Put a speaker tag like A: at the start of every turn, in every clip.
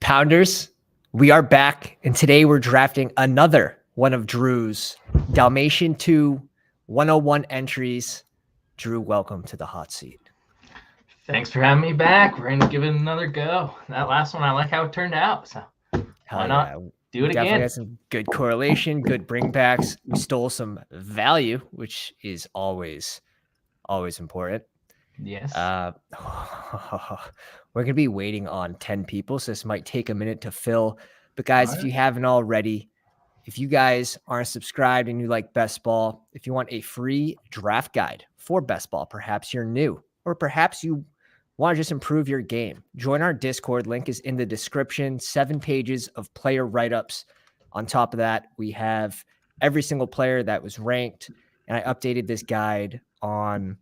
A: Pounders, we are back, and today we're drafting another one of Drew's Dalmatian 2 101 entries. Drew, welcome to the hot seat.
B: Thanks for having me back. We're going to give it another go. That last one, I like how it turned out. So why not do it
A: Definitely
B: again?
A: had some good correlation, good bringbacks. We stole some value, which is always important.
B: Yes.
A: We're going to be waiting on 10 people, so this might take a minute to fill. But guys, if you haven't already, if you guys aren't subscribed and you like BestBall, if you want a free draft guide for BestBall, perhaps you're new, or perhaps you want to just improve your game, join our Discord. Link is in the description. 7 pages of player write-ups. On top of that, we have every single player that was ranked, and I updated this guide on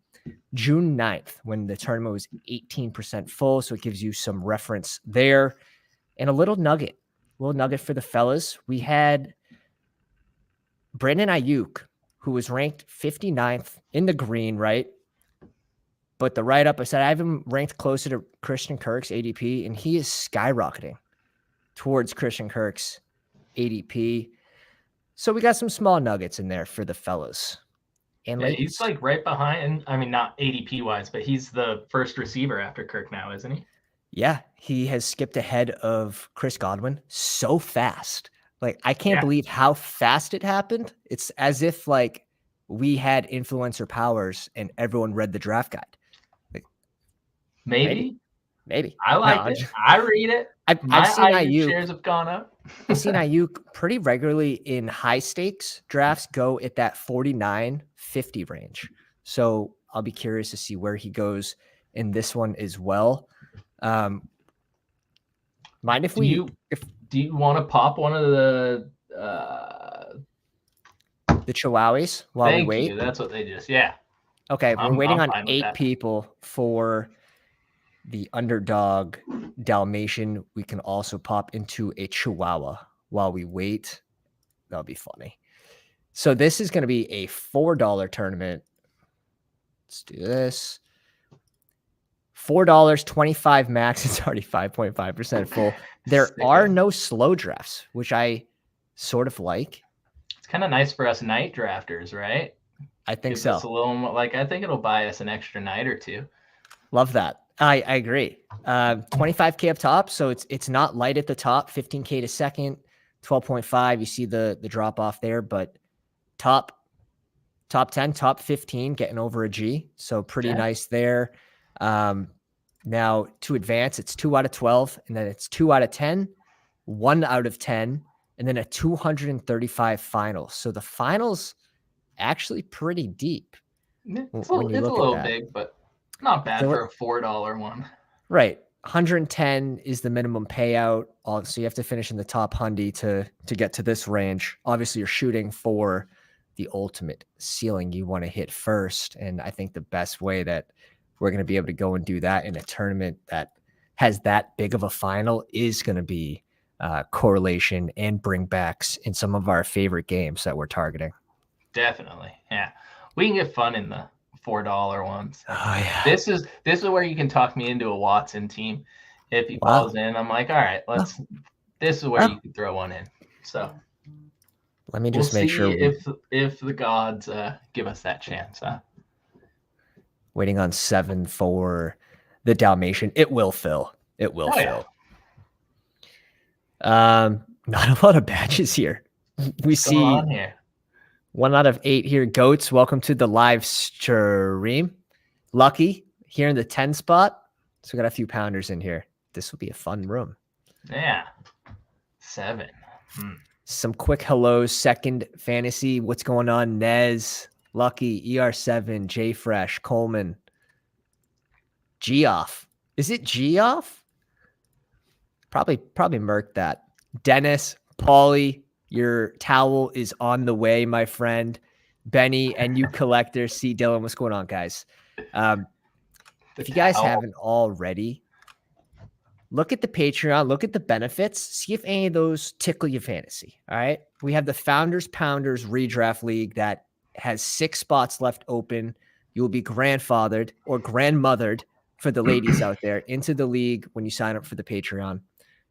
A: June 9th when the tournament was 18% full, so it gives you some reference there. And a little nugget for the fellas. We had Brandon Ayuk, who was ranked 59th in the green, right? But the write-up, I said I have him ranked closer to Christian Kirk's ADP, and he is skyrocketing towards Christian Kirk's ADP. So we got some small nuggets in there for the fellas. And
B: yeah, he's like right behind. I mean, not ADP-wise, but he's the first receiver after Kirk now, isn't he?
A: Yeah, he has skipped ahead of Chris Godwin so fast. Like, I can't believe how fast it happened. It's as if, like, we had influencer powers and everyone read the draft guide. Like,
B: maybe.
A: I
B: like it. I read it.
A: I've seen Ayuk.
B: Shares have gone up.
A: I've seen Ayuk pretty regularly in high stakes drafts go at that 49-50 range. So I'll be curious to see where he goes in this one as well. Mind if
B: do you want to pop one of the
A: Chihuahuas while we wait?
B: Thank you. That's what they just
A: Okay, we're waiting on 8 people for the Underdog Dalmatian. We can also pop into a Chihuahua while we wait. That'll be funny. So this is going to be a $4 tournament. Let's do this. $4, 25 max. It's already 5.5% full. There are no slow drafts, which I sort of like.
B: It's kind of nice for us night drafters, right?
A: I think so.
B: Us a little more, I think it'll buy us an extra night or two.
A: Love that. I agree. 25K up top, so it's not light at the top. 15K to second, 12.5. You see the drop off there, but top 10, top 15, getting over a G. So pretty nice there. Now to advance, it's 2 out of 12, and then it's 2 out of 10, 1 out of 10, and then a 235 finals. So the finals actually pretty deep.
B: It's a little big, but not bad for a $4 one.
A: Right. 110 is the minimum payout. So you have to finish in the top 100 to get to this range. Obviously, you're shooting for the ultimate ceiling you want to hit first. And I think the best way that we're going to be able to go and do that in a tournament that has that big of a final is going to be correlation and bringbacks in some of our favorite games that we're targeting.
B: Definitely. Yeah. We can get fun in the $4 ones.
A: Oh, yeah.
B: This is where you can talk me into a Watson team. If he falls in, I'm like, all right, this is where you can throw one in. So
A: let me just make sure
B: if the gods give us that chance.
A: Waiting on 7 for the Dalmatian. It will fill. It will fill. Yeah. Not a lot of badges here. We see 1 out of 8 here. Goats, welcome to the live stream. Lucky here in the 10 spot. So we got a few pounders in here. This will be a fun room.
B: Yeah. 7.
A: Some quick hellos. Second fantasy. What's going on? Nez, Lucky, ER7, J Fresh, Coleman, Geoff. Is it Geoff? Probably murked that. Dennis, Paulie, your towel is on the way, my friend. Benny and you collector. C. Dylan, what's going on, guys? If you guys haven't already, look at the Patreon, look at the benefits, see if any of those tickle your fantasy. All right. We have the Founders Redraft League that has 6 spots left open. You will be grandfathered or grandmothered for the ladies out there into the league when you sign up for the Patreon.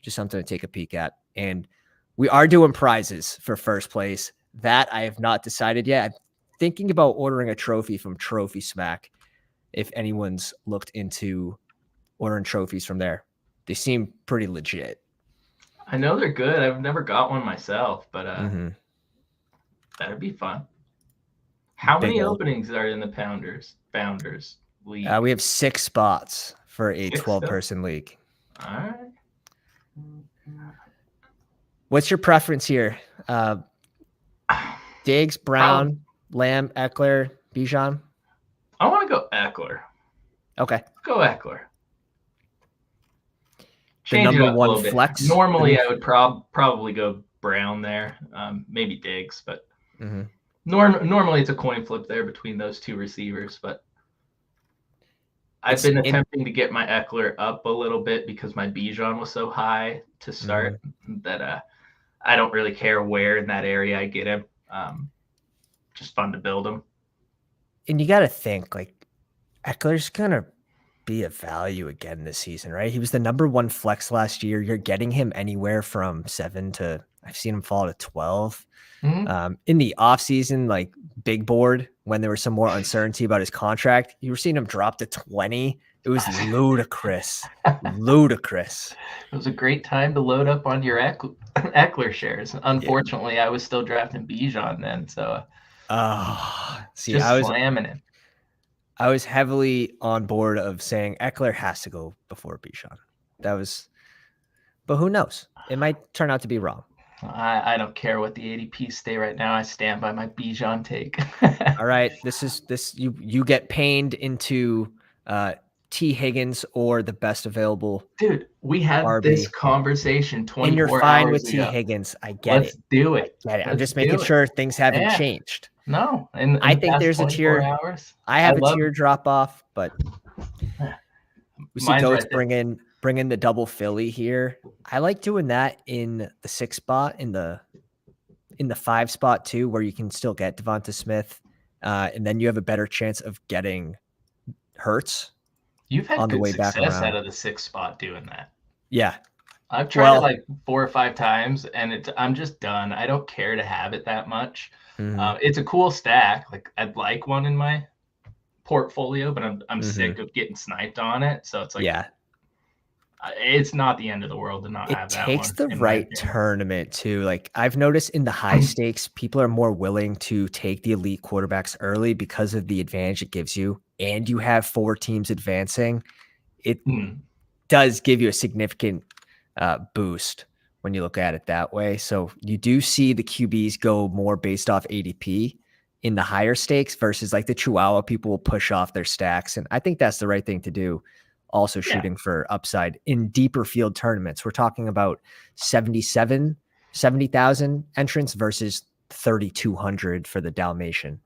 A: Just something to take a peek at. And we are doing prizes for first place. That I have not decided yet. I'm thinking about ordering a trophy from Trophy Smack. If anyone's looked into ordering trophies from there, they seem pretty legit.
B: I know they're good. I've never got one myself, but that'd be fun. How many openings are in the Pounders League?
A: We have 6 spots for a 12-person league.
B: All right.
A: What's your preference here? Diggs, Brown, Lamb, Eckler, Bijan?
B: I want to go Eckler.
A: Okay.
B: Go Eckler.
A: The number one flex.
B: Normally, I would probably go Brown there. Maybe Diggs, but normally it's a coin flip there between those two receivers. But I've been attempting to get my Eckler up a little bit because my Bijan was so high to start that I don't really care where in that area I get him. Just fun to build him.
A: And you got to think, like, Eckler's going to be a value again this season, right? He was the number one flex last year. You're getting him anywhere from 7 to, I've seen him fall to 12. In the offseason, like big board, when there was some more uncertainty about his contract, you were seeing him drop to 20. It was ludicrous. Ludicrous.
B: It was a great time to load up on your Eckler shares. Unfortunately, I was still drafting Bijan then, so
A: I was
B: slamming him.
A: I was heavily on board of saying Eckler has to go before Bijan. But who knows? It might turn out to be wrong.
B: I don't care what the ADP stay right now. I stand by my Bijan take.
A: All right, you get pained into T. Higgins or the best available.
B: Dude, we had this conversation 24 hours ago.
A: And you're fine with T. Higgins. I get
B: Let's do it.
A: I'm just making sure things haven't changed.
B: No, and
A: I think there's a tier. I have a tier drop off, but we see Goats bring in the double Philly here. I like doing that in the 6 spot, in the 5 spot too, where you can still get Devonta Smith, and then you have a better chance of getting Hurts.
B: You've had good success out of the 6 spot doing that.
A: Yeah.
B: I've tried it like 4 or 5 times, and I'm just done. I don't care to have it that much. It's a cool stack. Like, I'd like one in my portfolio, but I'm sick of getting sniped on it. So it's like, it's not the end of the world to not have that one.
A: It takes the right tournament too. Like, I've noticed in the high stakes, people are more willing to take the elite quarterbacks early because of the advantage it gives you. And you have 4 teams advancing. It does give you a significant boost when you look at it that way. So you do see the QBs go more based off ADP in the higher stakes versus like the Chihuahua. People will push off their stacks. And I think that's the right thing to do. Also shooting for upside in deeper field tournaments. We're talking about 70,000 entrants versus 3,200 for the Dalmatian.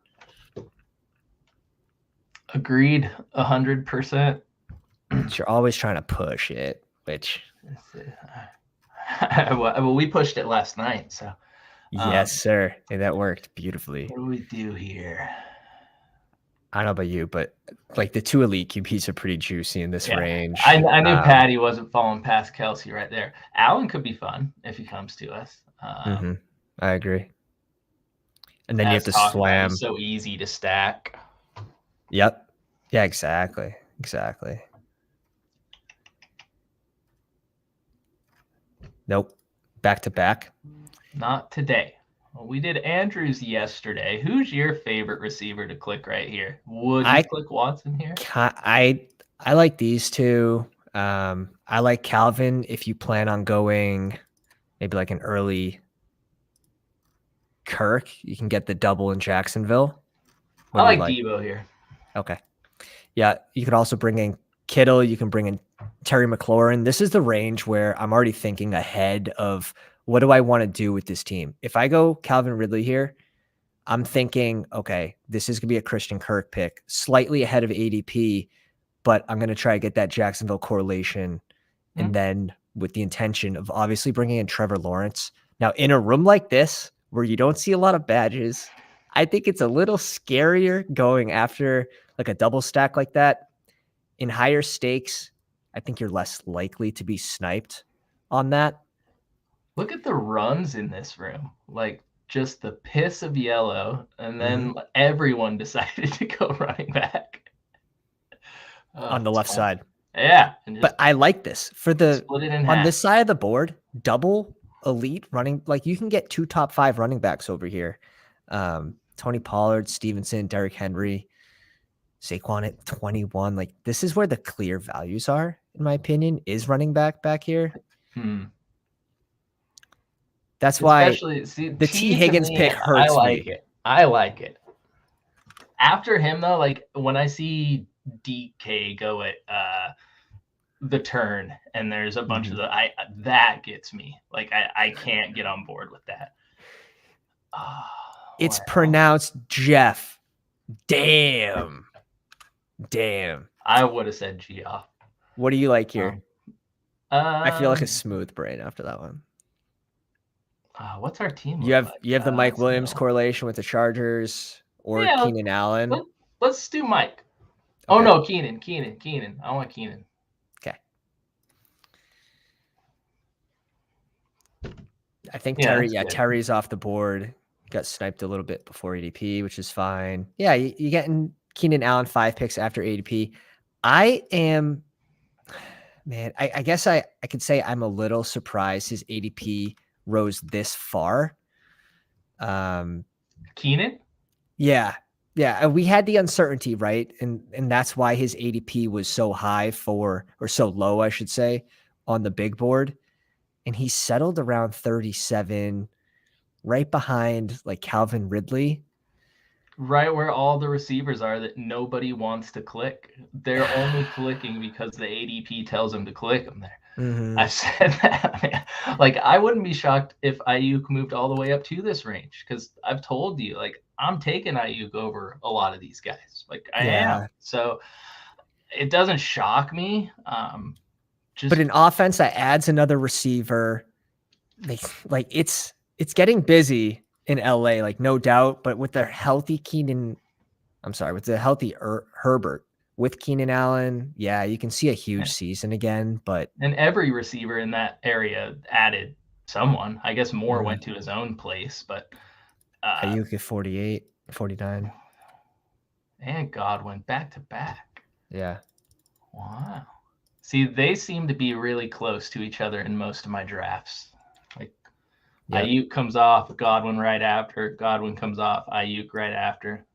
B: Agreed, 100%.
A: You're always trying to push it, which
B: well, we pushed it last night, so
A: yes, sir, and that worked beautifully.
B: What do we do here?
A: I don't know about you, but like the 2 elite QBs are pretty juicy in this range.
B: I knew Patty wasn't falling past Kelsey right there. Allen could be fun if he comes to us.
A: I agree. And then you have to slam.
B: So easy to stack.
A: Yep. Yeah, exactly. Nope. Back to back.
B: Not today. Well, we did Andrews yesterday. Who's your favorite receiver to click right here? Would you click Watson here?
A: I like these 2. I like Calvin if you plan on going maybe like an early Kirk. You can get the double in Jacksonville.
B: I like Debo here.
A: Okay. Yeah, you could also bring in Kittle. You can bring in Terry McLaurin. This is the range where I'm already thinking ahead of what do I want to do with this team. If I go Calvin Ridley here, I'm thinking, okay, this is going to be a Christian Kirk pick, slightly ahead of ADP, but I'm going to try to get that Jacksonville correlation. And then with the intention of obviously bringing in Trevor Lawrence. Now, in a room like this, where you don't see a lot of badges, I think it's a little scarier going after like a double stack like that. In higher stakes, I think you're less likely to be sniped on that.
B: Look at the runs in this room. Like, just the piss of yellow, and then everyone decided to go running back.
A: On the left side.
B: Yeah.
A: But I like this. For the
B: split it in
A: on
B: half.
A: this side of the board, double elite running, like you can get 2 top 5 running backs over here. Tony Pollard, Stevenson, Derrick Henry, Saquon at 21. Like, this is where the clear values are, in my opinion, is running back here. That's why the T. Higgins pick hurts me.
B: I like it. After him, though, like when I see DK go at the turn and there's a bunch of that gets me. Like, I can't get on board with that.
A: It's pronounced Jeff. Damn.
B: I would have said Geoff.
A: What do you like here? I feel like a smooth brain after that one.
B: What's our team?
A: You have the Mike Williams correlation with the Chargers or Keenan Allen.
B: Let's do Mike. Okay. Oh no, Keenan. I want Keenan.
A: Okay. I think Terry's off the board. Got sniped a little bit before ADP, which is fine. Yeah, you getting Keenan Allen 5 picks after ADP. I guess I could say I'm a little surprised his ADP rose this far.
B: Keenan?
A: Yeah. We had the uncertainty, right? And that's why his ADP was so high or so low, I should say, on the big board. And he settled around 37, right behind like Calvin Ridley.
B: Right where all the receivers are that nobody wants to click. They're only clicking because the ADP tells them to click them there. I've said that. Like, I wouldn't be shocked if Ayuk moved all the way up to this range, because I've told you, like, I'm taking Ayuk over a lot of these guys. Like, I am. So it doesn't shock me.
A: But in offense that adds another receiver. Like it's getting busy in LA, like, no doubt. But with the healthy Herbert with Keenan Allen, yeah, you can see a huge season again.
B: And every receiver in that area added someone. I guess Moore went to his own place, but
A: Ayuk at 48, 49.
B: And Godwin back to back.
A: Yeah.
B: Wow. See, they seem to be really close to each other in most of my drafts. Like, Ayuk comes off, Godwin right after. Godwin comes off, Ayuk right after.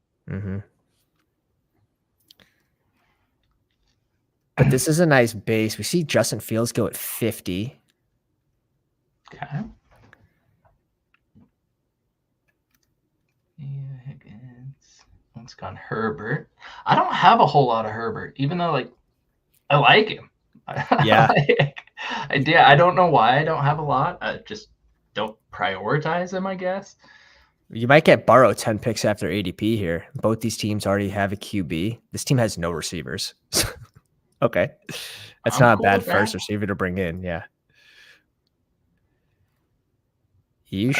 A: But this is a nice base. We see Justin Fields go at 50.
B: Okay. Higgins. It's gone Herbert. I don't have a whole lot of Herbert, even though, like, I like him.
A: Yeah.
B: I don't know why I don't have a lot. I just don't prioritize him, I guess.
A: You might get Burrow 10 picks after ADP here. Both these teams already have a QB. This team has no receivers. Okay. That's not a bad first receiver to bring in. Yeah.
B: Yeah,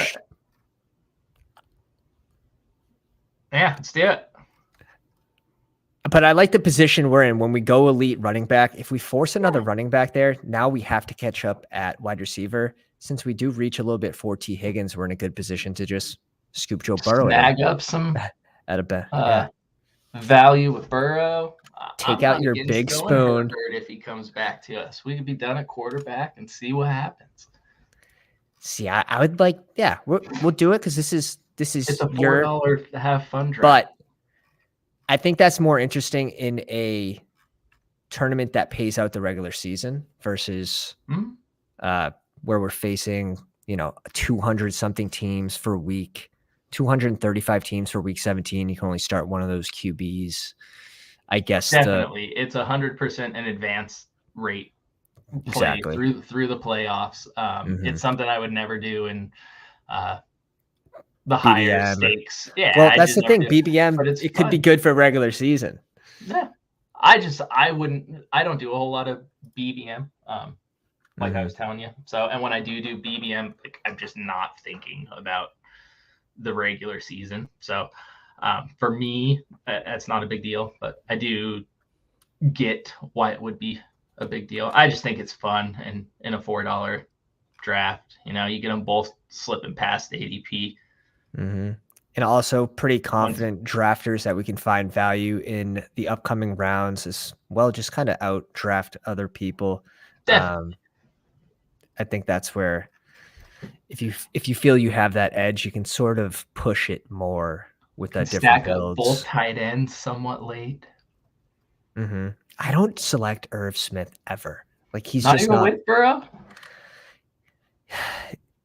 B: let's do it.
A: But I like the position we're in when we go elite running back. If we force another running back there, now we have to catch up at wide receiver. Since we do reach a little bit for T. Higgins, we're in a good position to just scoop Joe Burrow.
B: Snag up some
A: at a bet.
B: Value with Burrow.
A: Take out your big spoon.
B: If he comes back to us, we could be done at quarterback and see what happens.
A: See, I would like, we'll do it because this is
B: it's a $4 to have fun draft.
A: But I think that's more interesting in a tournament that pays out the regular season versus where we're facing, 200 something teams for week, 235 teams for week 17. You can only start one of those QBs. I guess
B: definitely it's 100% an advance rate play through the playoffs. It's something I would never do in the higher stakes. Yeah.
A: Well, that's the thing. BBM, it could be good for regular season.
B: Yeah. I don't do a whole lot of BBM. Like I was telling you. So, and when I do BBM, like, I'm just not thinking about the regular season. So, for me, that's not a big deal, but I do get why it would be a big deal. I just think it's fun, and in a $4 draft. You get them both slipping past ADP.
A: Mm-hmm. And also pretty confident drafters that we can find value in the upcoming rounds as well. Just kind of out draft other people.
B: Definitely.
A: I think that's where if you feel you have that edge, you can sort of push it more with that different
B: stack
A: builds.
B: Up both tight ends somewhat late.
A: Mm-hmm. I don't select Irv Smith ever. Like he's
B: not
A: just
B: even
A: not
B: with Burrow.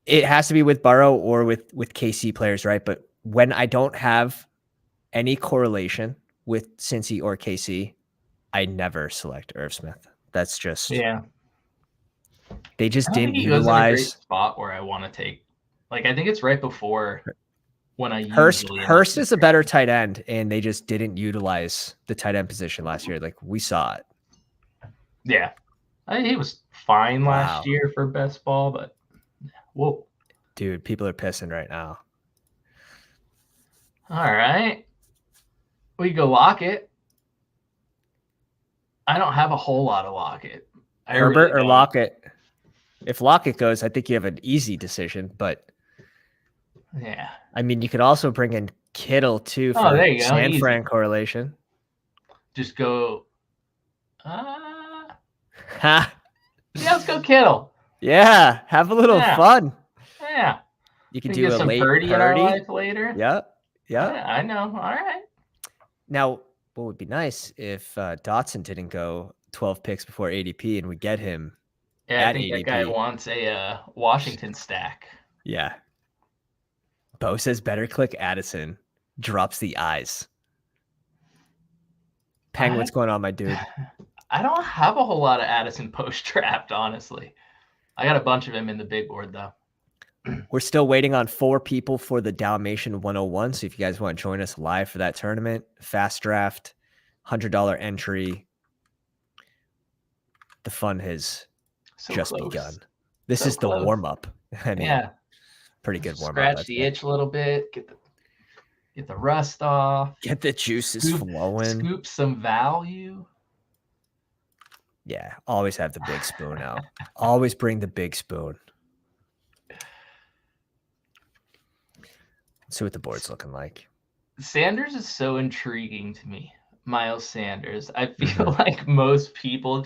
A: It has to be with Burrow or with KC players, right? But when I don't have any correlation with Cincy or KC, I never select Irv Smith. That's just They just didn't utilize.
B: He goes in a great spot where I want to take. Like I think it's right before when I
A: Hurst is a better tight end, and they just didn't utilize the tight end position last year. Like we saw it.
B: Yeah, he was fine last year for best ball, but whoa,
A: dude, people are pissing right now.
B: All right, we go Lockett. I don't have a whole lot of Lockett.
A: Herbert or Lockett? If Lockett goes, I think you have an easy decision. But
B: yeah,
A: I mean, you could also bring in Kittle too for San Fran correlation.
B: Just go. Yeah, let's go Kittle.
A: Yeah, have a little fun.
B: Yeah,
A: you can do a late Purdy
B: in our life later.
A: Yep.
B: I know. All right.
A: Now, what would be nice if Dotson didn't go 12 picks before ADP and we get him.
B: Yeah, I think ADP. That guy wants a Washington stack.
A: Yeah. Bo says better click Addison. Drops the eyes. Peng, what's going on, my dude?
B: I don't have a whole lot of Addison post-draft, honestly. I got a bunch of him in the big board, though.
A: We're still waiting on 4 people for the Dalmatian 101. So if you guys want to join us live for that tournament, fast draft, $100 entry. The fun has just begun. This is the warm-up. I mean, pretty good warm-up.
B: Scratch the itch a little bit. Get the rust off.
A: Get the juices flowing.
B: Scoop some value.
A: Yeah, always have the big spoon out. Always bring the big spoon. Let's see what the board's looking like.
B: Sanders is so intriguing to me. Miles Sanders. I feel like most people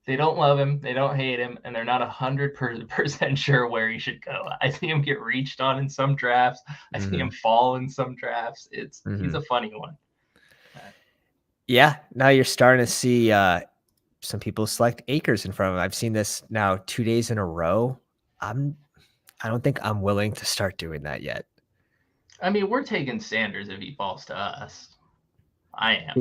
B: they don't love him, they don't hate him, and they're not 100% sure where he should go. I see him get reached on in some drafts. I see him fall in some drafts. He's a funny one.
A: Yeah, now you're starting to see some people select Akers in front of him. I've seen this now 2 days in a row. I don't think I'm willing to start doing that yet.
B: I mean, we're taking Sanders if he falls to us. I am.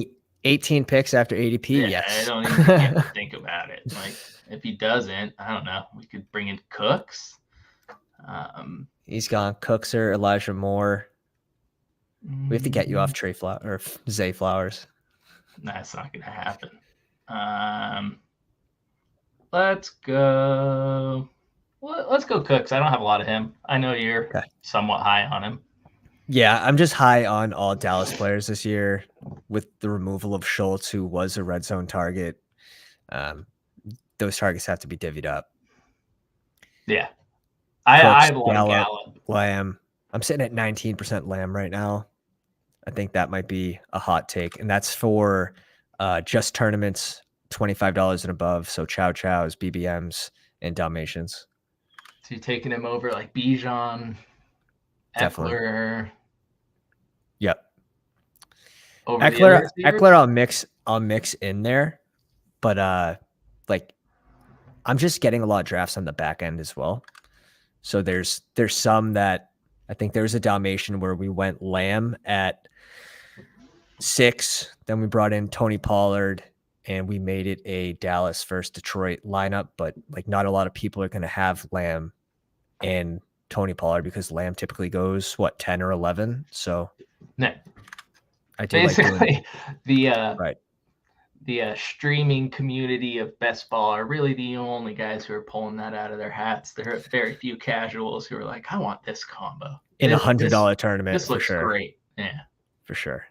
A: 18 picks after ADP.
B: Yeah,
A: yes.
B: I don't even think about it. Like, if he doesn't, I don't know. We could bring in Cooks.
A: He's gone. Cooks or Elijah Moore. We have to get you off Zay Flowers.
B: That's not going to happen. Let's go. Let's go Cooks. I don't have a lot of him. I know you're somewhat high on him.
A: Yeah, I'm just high on all Dallas players this year with the removal of Schultz, who was a red zone target. Those targets have to be divvied up.
B: Yeah. I love Gallup.
A: Lamb. I'm sitting at 19% Lamb right now. I think that might be a hot take. And that's for just tournaments, $25 and above. So Chow Chows, BBMs, and Dalmatians.
B: So you're taking him over like Bijan, Eckler.
A: Yep. Eckler I'll mix in there. But I'm just getting a lot of drafts on the back end as well. So there's some that I think there's a Dalmatian where we went Lamb at 6, then we brought in Tony Pollard and we made it a Dallas versus Detroit lineup, but like not a lot of people are going to have Lamb and Tony Pollard because Lamb typically goes 10 or 11. So
B: I do basically the streaming community of best ball are really the only guys who are pulling that out of their hats. There are very few casuals who are like, I want this combo
A: in $100 tournament.
B: This looks great. Yeah,
A: for sure.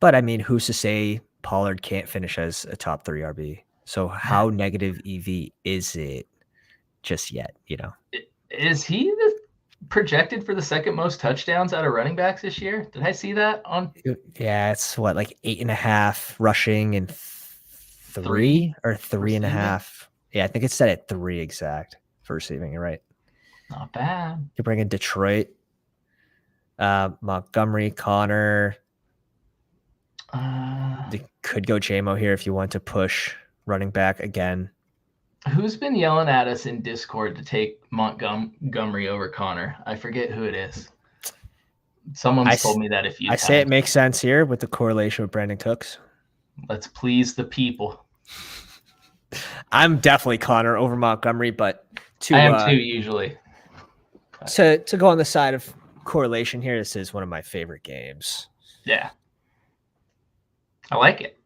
A: But I mean, who's to say Pollard can't finish as a top 3 RB? So how negative EV is it? just yet,
B: Is he projected for the second most touchdowns out of running backs this year? Did I see that on?
A: Yeah, it's what, like 8.5 rushing and 3 or 3.5. Yeah, I think it's set at 3 exact for receiving. You're right.
B: Not bad.
A: You bring in Detroit, Montgomery, Connor. They could go JMO here if you want to push running back again.
B: Who's been yelling at us in Discord to take Montgomery over Connor? I forget who it is. Someone's told me that a few times.
A: I say it makes sense here with the correlation with Brandon Cooks.
B: Let's please the people.
A: I'm definitely Connor over Montgomery, but
B: I am too usually.
A: To go on the side of correlation here, this is one of my favorite games.
B: Yeah. I like it.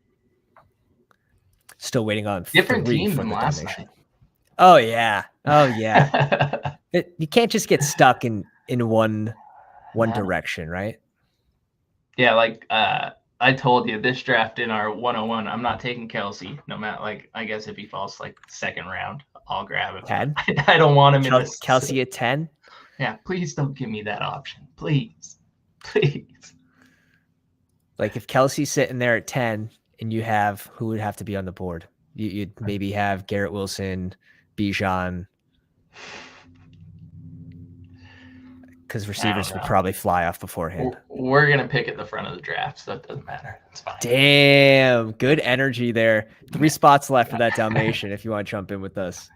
A: Still waiting on
B: different team from last night.
A: Oh yeah. You can't just get stuck in one direction, right?
B: Yeah, like I told you this draft in our 101, I'm not taking Kelsey. No matter, I guess if he falls second round, I'll grab him.
A: 10?
B: I don't want him in this.
A: Kelsey at 10?
B: Yeah, please don't give me that option. Please.
A: Like if Kelsey's sitting there at 10 and you have, who would have to be on the board? You'd maybe have Garrett Wilson, Bijan, because receivers would probably fly off beforehand.
B: We're going to pick at the front of the draft, so it doesn't matter. It's fine.
A: Damn, good energy there. 3 spots left for that Dalmatian if you want to jump in with us.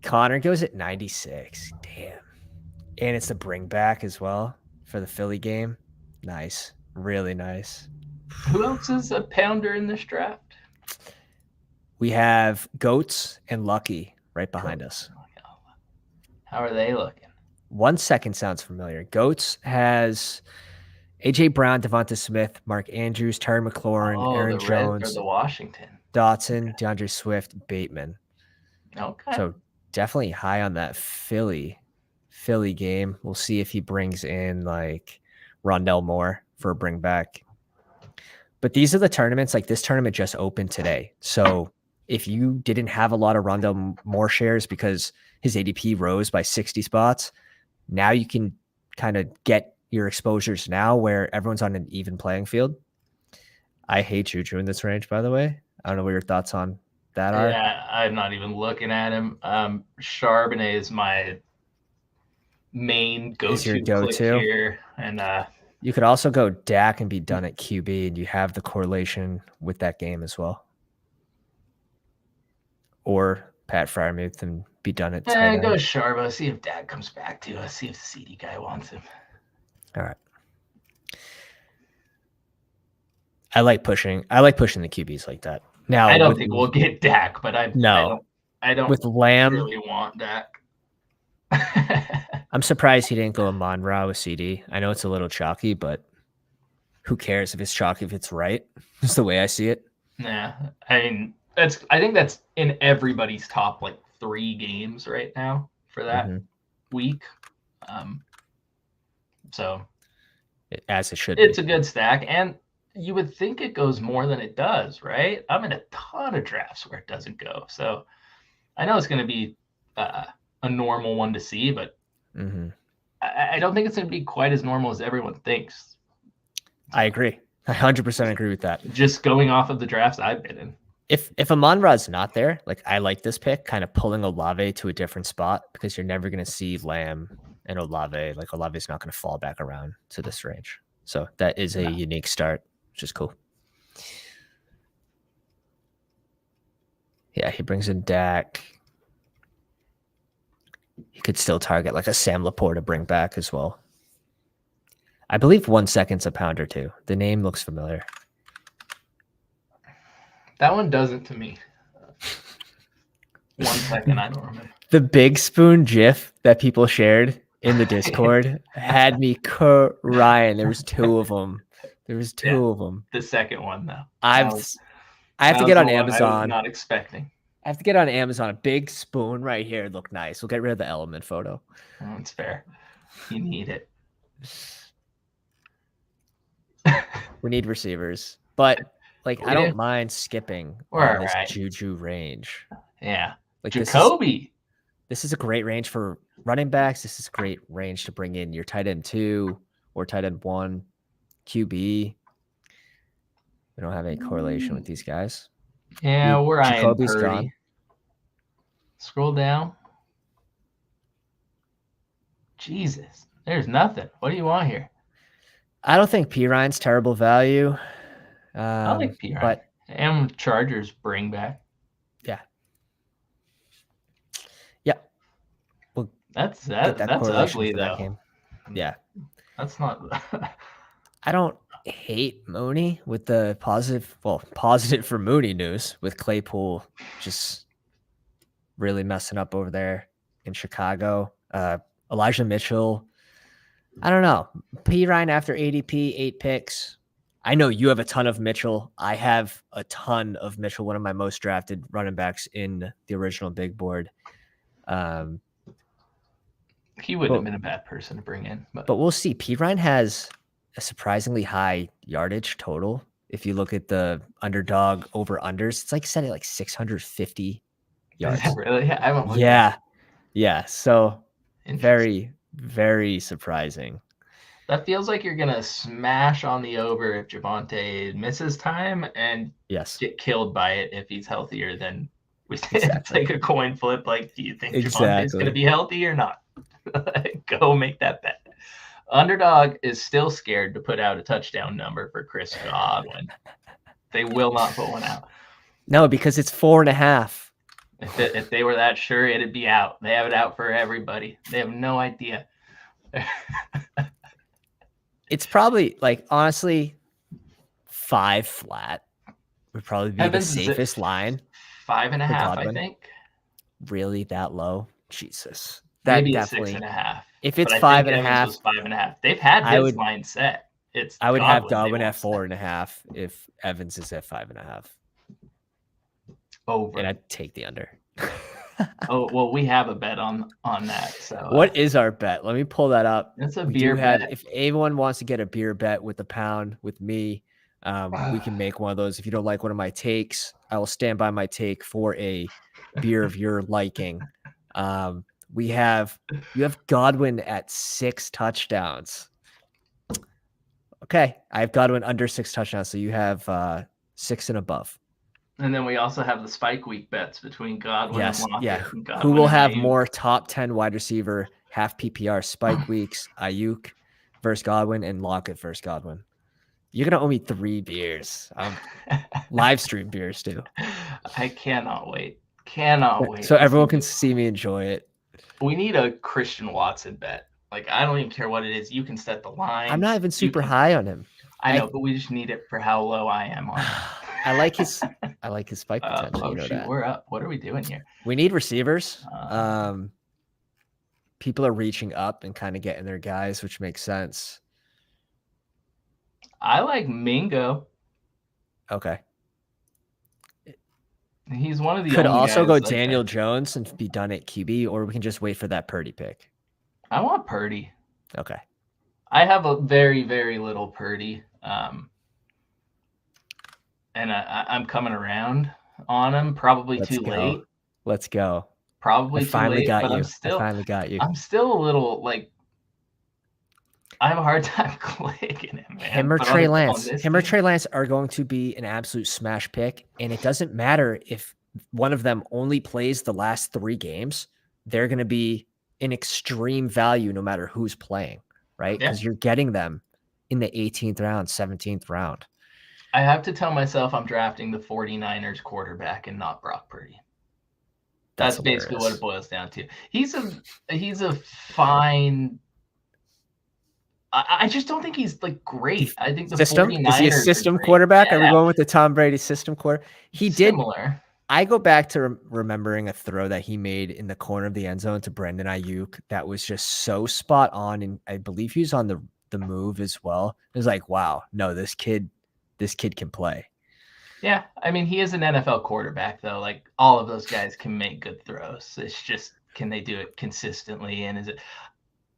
A: Connor goes at 96. Damn. And it's the bring back as well for the Philly game. Nice. Really nice.
B: Who else is a pounder in this draft?
A: We have Goats and Lucky right behind us.
B: How are they looking?
A: 1 second sounds familiar. Goats has A.J. Brown, Devonta Smith, Mark Andrews, Terry McLaurin, Aaron Jones,
B: the Washington,
A: Dotson, DeAndre Swift, Bateman.
B: Okay.
A: So definitely high on that Philly game. We'll see if he brings in Rondell Moore for a bring back. But these are the tournaments, this tournament just opened today. So if you didn't have a lot of Rondell Moore shares because his ADP rose by 60 spots, now you can kind of get your exposures now where everyone's on an even playing field. I hate Juju in this range, by the way. I don't know what your thoughts on that are.
B: Yeah, I'm not even looking at him. Charbonnet is my main go-to here, and
A: you could also go Dak and be done at QB, and you have the correlation with that game as well. Or Pat Freiermuth and be done at tight end.
B: Go Charbo. See if Dak comes back to us. See if the CD guy wants him.
A: All right. I like pushing the QBs like that. Now
B: I don't think we'll get Dak, but I don't
A: with Lamb
B: really want Dak.
A: I'm surprised he didn't go Amon-Ra with CD. I know it's a little chalky, but who cares if it's chalky if it's right? That's the way I see it.
B: Yeah, I mean I think that's in everybody's top 3 games right now for that week. So
A: as it should.
B: It's a good stack, and you would think it goes more than it does, right? I'm in a ton of drafts where it doesn't go, so I know it's going to be a normal one to see, but I don't think it's going to be quite as normal as everyone thinks.
A: I agree. I 100% agree with that.
B: Just going off of the drafts I've been in.
A: If Amon-Ra's not there, I like this pick, kind of pulling Olave to a different spot because you're never going to see Lamb and Olave. Olave's not going to fall back around to this range. So that is a unique start, which is cool. Yeah, he brings in Dak. He could still target a Sam Laporte to bring back as well. I believe 1 second's a pounder too. The name looks familiar.
B: That one doesn't to me. 1 second, I don't remember.
A: The Big Spoon GIF that people shared in the Discord had me crying. There was 2 of them. Of them.
B: The second one, though.
A: I have to get on Amazon.
B: I was not expecting.
A: I have to get on Amazon. A big spoon right here look nice. We'll get rid of the element photo.
B: Oh, it's fair. You need it.
A: We need receivers. But like I don't mind skipping
B: We're
A: on this
B: right.
A: Juju range.
B: Yeah.
A: Like
B: Jacoby.
A: This is a great range for running backs. This is a great range to bring in your tight end 2 or tight end 1, QB. We don't have any correlation with these guys.
B: Yeah, we're eyeing
A: Jacoby's
B: Purdy.
A: gone.
B: Scroll down. Jesus, there's nothing. What do you want here?
A: I don't think Perine's terrible value.
B: I like Pirine.
A: But
B: and Chargers bring back.
A: Yeah. Well,
B: that's ugly though.
A: Game. Yeah.
B: That's not.
A: I don't hate Mooney with the positive for Mooney news with Claypool just really messing up over there in Chicago. Elijah Mitchell. I don't know. Pirine after ADP, 8 picks. I know you have a ton of Mitchell. I have a ton of Mitchell, one of my most drafted running backs in the original big board.
B: He wouldn't have been a bad person to bring in.
A: But we'll see. Pirine has a surprisingly high yardage total. If you look at the Underdog over-unders, it's like set at like 650 yards.
B: Is that really? I haven't looked
A: at it. Yeah. So very, very surprising.
B: That feels like you're going to smash on the over if Javonte misses time and get killed by it if he's healthier than we did. It's like a coin flip. Like, do you think Javonte is going to be healthy or not? Go make that bet. Underdog is still scared to put out a touchdown number for Chris Godwin. They will not put one out.
A: No, because it's 4.5.
B: If they were that sure, it'd be out. They have it out for everybody. They have no idea.
A: It's probably like, honestly, 5 flat would probably be the safest line.
B: 5.5, I think.
A: Really that low? Jesus.
B: That maybe definitely 6.5.
A: If it's 5.5,
B: 5.5. They've had his line set.
A: I would have Godwin at 4.5 if Evans is at 5.5.
B: Over.
A: And I'd take the under.
B: Oh, well, we have a bet on that. So
A: what is our bet? Let me pull that up.
B: It's a beer bet.
A: If anyone wants to get a beer bet with the pound with me, we can make one of those. If you don't like one of my takes, I will stand by my take for a beer of your liking. You have Godwin at 6 touchdowns. Okay, I have Godwin under 6 touchdowns, so you have 6 and above.
B: And then we also have the spike week bets between Godwin and Lockett.
A: Yeah.
B: And Godwin
A: who will have more top 10 wide receiver half PPR spike weeks? Ayuk versus Godwin and Lockett versus Godwin. You're gonna owe me 3 beers. Live stream beers too.
B: I cannot wait. Cannot wait.
A: So everyone can see me enjoy it.
B: We need a Christian Watson bet. Like, I don't even care what it is. You can set the line.
A: I'm not even super high on him.
B: I know, but we just need it for how low I am on him.
A: I like his spike potential. You know that.
B: We're up. What are we doing here?
A: We need receivers. People are reaching up and kind of getting their guys, which makes sense.
B: I like Mingo.
A: Okay.
B: He's one of the
A: could
B: only
A: also go
B: guys
A: Daniel
B: like
A: Jones and be done at QB, or we can just wait for that Purdy pick.
B: I want Purdy.
A: Okay.
B: I have a very, very little Purdy. And I'm coming around on him. Probably too late.
A: Let's go.
B: Probably too late.
A: I
B: finally
A: got you.
B: I'm still a little like. I have a hard time clicking him, man.
A: Him or Trey Lance are going to be an absolute smash pick, and it doesn't matter if one of them only plays the last 3 games. They're going to be an extreme value no matter who's playing, right? Because you're getting them in the 18th round, 17th round.
B: I have to tell myself I'm drafting the 49ers quarterback and not Brock Purdy. That's basically what it boils down to. He's a fine. I just don't think he's like great. I think the 49ers
A: is he a system quarterback? Are we going with the Tom Brady system quarterback?
B: Similar.
A: I go back to remembering a throw that he made in the corner of the end zone to Brandon Ayuk that was just so spot on, and I believe he was on the move as well. It was like, wow, no, this kid can play.
B: Yeah, I mean, he is an NFL quarterback, though. Like, all of those guys can make good throws. It's just, can they do it consistently? And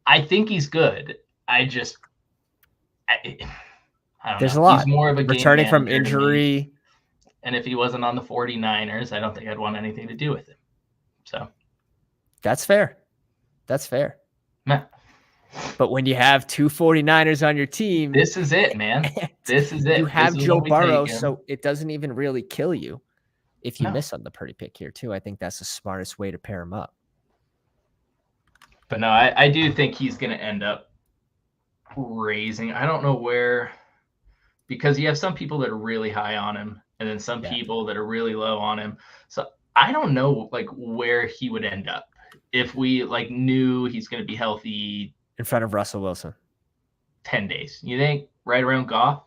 B: I think he's good. I don't know.
A: There's a lot.
B: He's more of a
A: returning from injury.
B: And if he wasn't on the 49ers, I don't think I'd want anything to do with him. So
A: that's fair. That's fair.
B: Nah.
A: But when you have 2 49ers on your team,
B: this is it, man. This is it.
A: You have Joe Burrow, so it doesn't even really kill you if you miss on the Purdy pick here too. I think that's the smartest way to pair him up.
B: But no, I do think he's going to end up raising. I don't know where, because you have some people that are really high on him and then some people that are really low on him. So I don't know like where he would end up if we like knew he's going to be healthy
A: in front of Russell Wilson.
B: 10 days. You think right around Goff?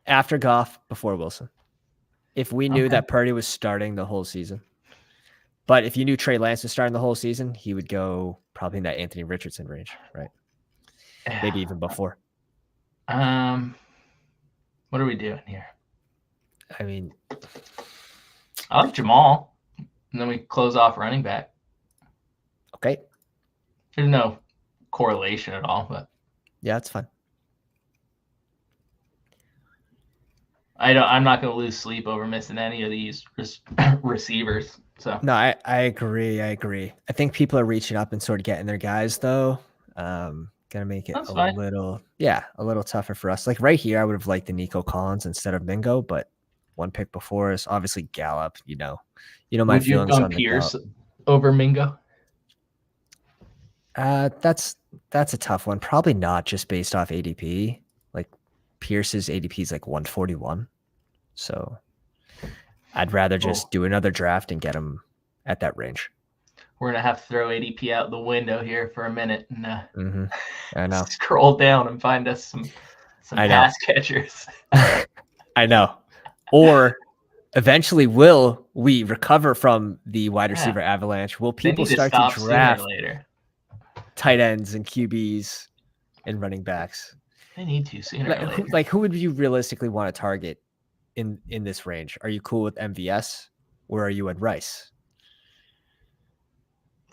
A: After Goff, before Wilson. If we knew that Purdy was starting the whole season. But if you knew Trey Lance was starting the whole season, he would go probably in that Anthony Richardson range, right? Maybe even before.
B: What are we doing here?
A: I mean,
B: I like Jamal. And then we close off running back.
A: Okay.
B: There's no correlation at all, but
A: yeah, it's fun.
B: I'm not going to lose sleep over missing any of these receivers. So
A: no, I agree. I think people are reaching up and sort of getting their guys though. Gonna make it a little tougher for us. Like right here, I would have liked the Nico Collins instead of Mingo, but one pick before is obviously Gallup. You know my feelings on
B: Pierce over Mingo.
A: That's a tough one. Probably not just based off ADP. Like Pierce's ADP is like 141. So I'd rather just do another draft and get him at that range.
B: We're going to have to throw ADP out the window here for a minute and
A: I know.
B: Scroll down and find us some pass catchers.
A: I know. Or eventually will we recover from the wide receiver avalanche? Will people start to draft
B: later
A: tight ends and QBs and running backs?
B: They need to sooner or later.
A: Like who would you realistically want to target in this range? Are you cool with MVS or are you at Rice?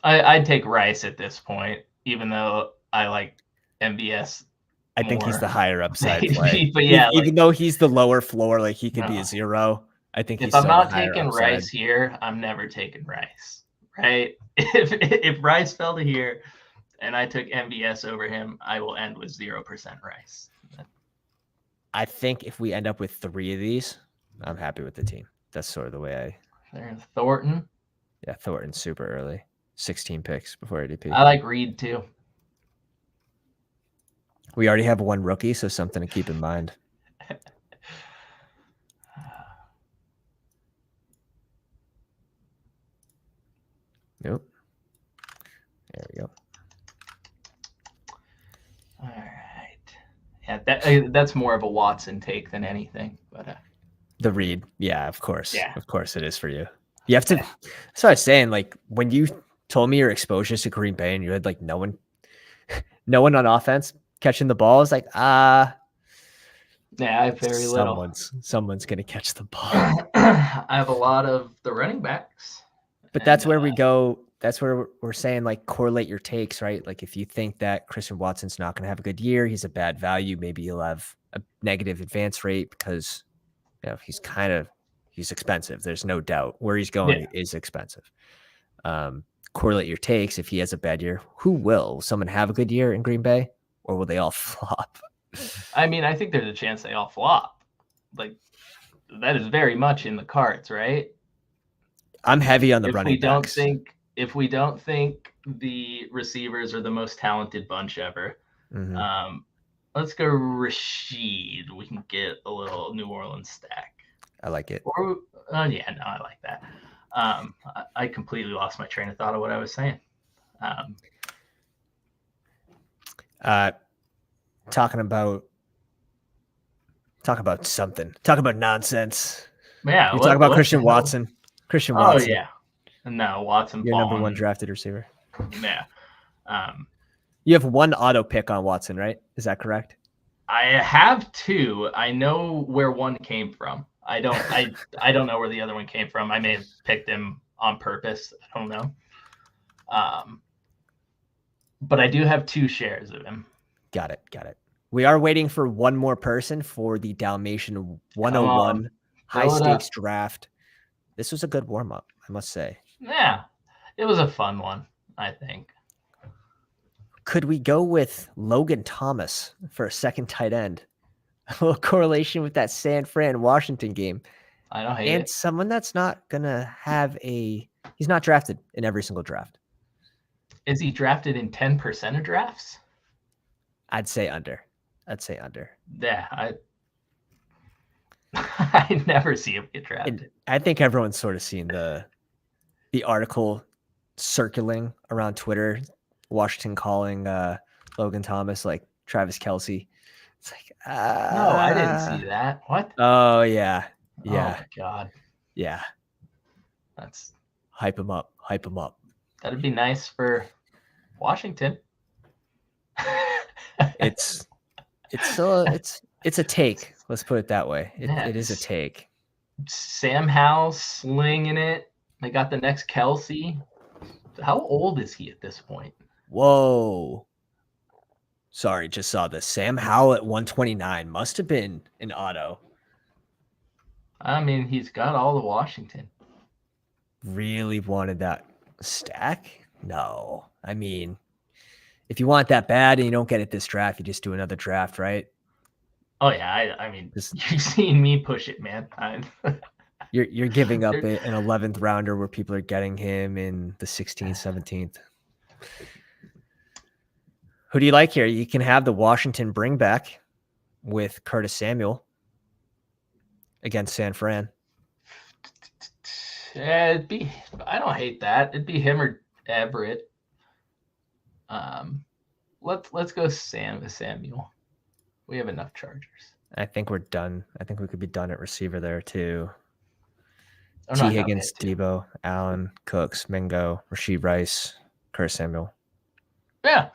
B: I'd take Rice at this point, even though I like MVS.
A: I think he's the higher upside play.
B: But yeah,
A: even though he's the lower floor, like he could be a 0. I think
B: if I'm not taking Rice here, I'm never taking Rice. Right? If Rice fell to here and I took MVS over him, I will end with 0% Rice.
A: I think if we end up with 3 of these, I'm happy with the team. That's sort of the way
B: There's Thornton.
A: Yeah, Thornton super early. 16 picks before ADP.
B: I like Reed too.
A: We already have 1 rookie, so something to keep in mind. Nope. There we go.
B: All right. Yeah, that's more of a Watson take than anything, but
A: the Reed, yeah, of course.
B: Yeah.
A: Of course it is for you. You have to. That's what I was saying. Like when you told me your exposures to Green Bay and you had like no one on offense catching the ball, it's like
B: yeah, I have very little.
A: Someone's gonna catch the ball.
B: I have a lot of the running backs.
A: But that's where we go. That's where we're saying like correlate your takes, right? Like if you think that Christian Watson's not gonna have a good year, he's a bad value, maybe you'll have a negative advance rate because he's expensive. There's no doubt where he's going is expensive. Correlate your takes. If he has a bad year, who will? Will someone have a good year in Green Bay or will they all flop?
B: I mean, I think there's a chance they all flop. Like that is very much in the cards, right?
A: I'm heavy on the running backs.
B: If we don't think the receivers are the most talented bunch ever, let's go Rashid. We can get a little New Orleans stack.
A: I like it.
B: I like that. I completely lost my train of thought of what I was saying.
A: Talk about something. Talk about nonsense.
B: Yeah.
A: You talk about Christian Watson. Christian Watson.
B: Oh yeah. No, Watson.
A: Your number 1 drafted receiver.
B: Yeah.
A: You have 1 auto pick on Watson, right? Is that correct?
B: I have 2. I know where 1 came from. I don't know where the other one came from. I may have picked him on purpose. I don't know. But I do have 2 shares of him.
A: Got it. We are waiting for 1 more person for the Dalmatian 101 high stakes draft. This was a good warm up, I must say.
B: Yeah, it was a fun one, I think.
A: Could we go with Logan Thomas for a second tight end? A little correlation with that San Fran Washington game.
B: I don't hate it.
A: And someone that's not going to have he's not drafted in every single draft.
B: Is he drafted in 10% of drafts?
A: I'd say under.
B: Yeah, I never see him get drafted.
A: And I think everyone's sort of seen the article circling around Twitter, Washington calling Logan Thomas like Travis Kelce. It's like,
B: no, I didn't see that. What?
A: Oh yeah.
B: Oh my God.
A: Yeah.
B: That's
A: hype him up.
B: That'd be nice for Washington.
A: It's a take. Let's put it that way. It is a take.
B: Sam Howell slinging it. They got the next Kelce. How old is he at this point?
A: Whoa. Sorry, just saw this. Sam Howell at 129 must have been an auto.
B: I mean, he's got all the Washington.
A: Really wanted that stack? No. I mean, if you want that bad and you don't get it this draft, you just do another draft, right?
B: Oh yeah, I mean, you've seen me push it, man.
A: You're giving up an 11th rounder where people are getting him in the 16th, 17th. Who do you like here? You can have the Washington bring back with Curtis Samuel against San Fran.
B: Yeah, I don't hate that. It'd be him or Everett. Let's go Samuel. We have enough Chargers.
A: I think we're done. I think we could be done at receiver there too.
B: T.
A: Higgins, Debo, Allen, Cooks, Mingo, Rashid Rice, Curtis Samuel.
B: Yeah.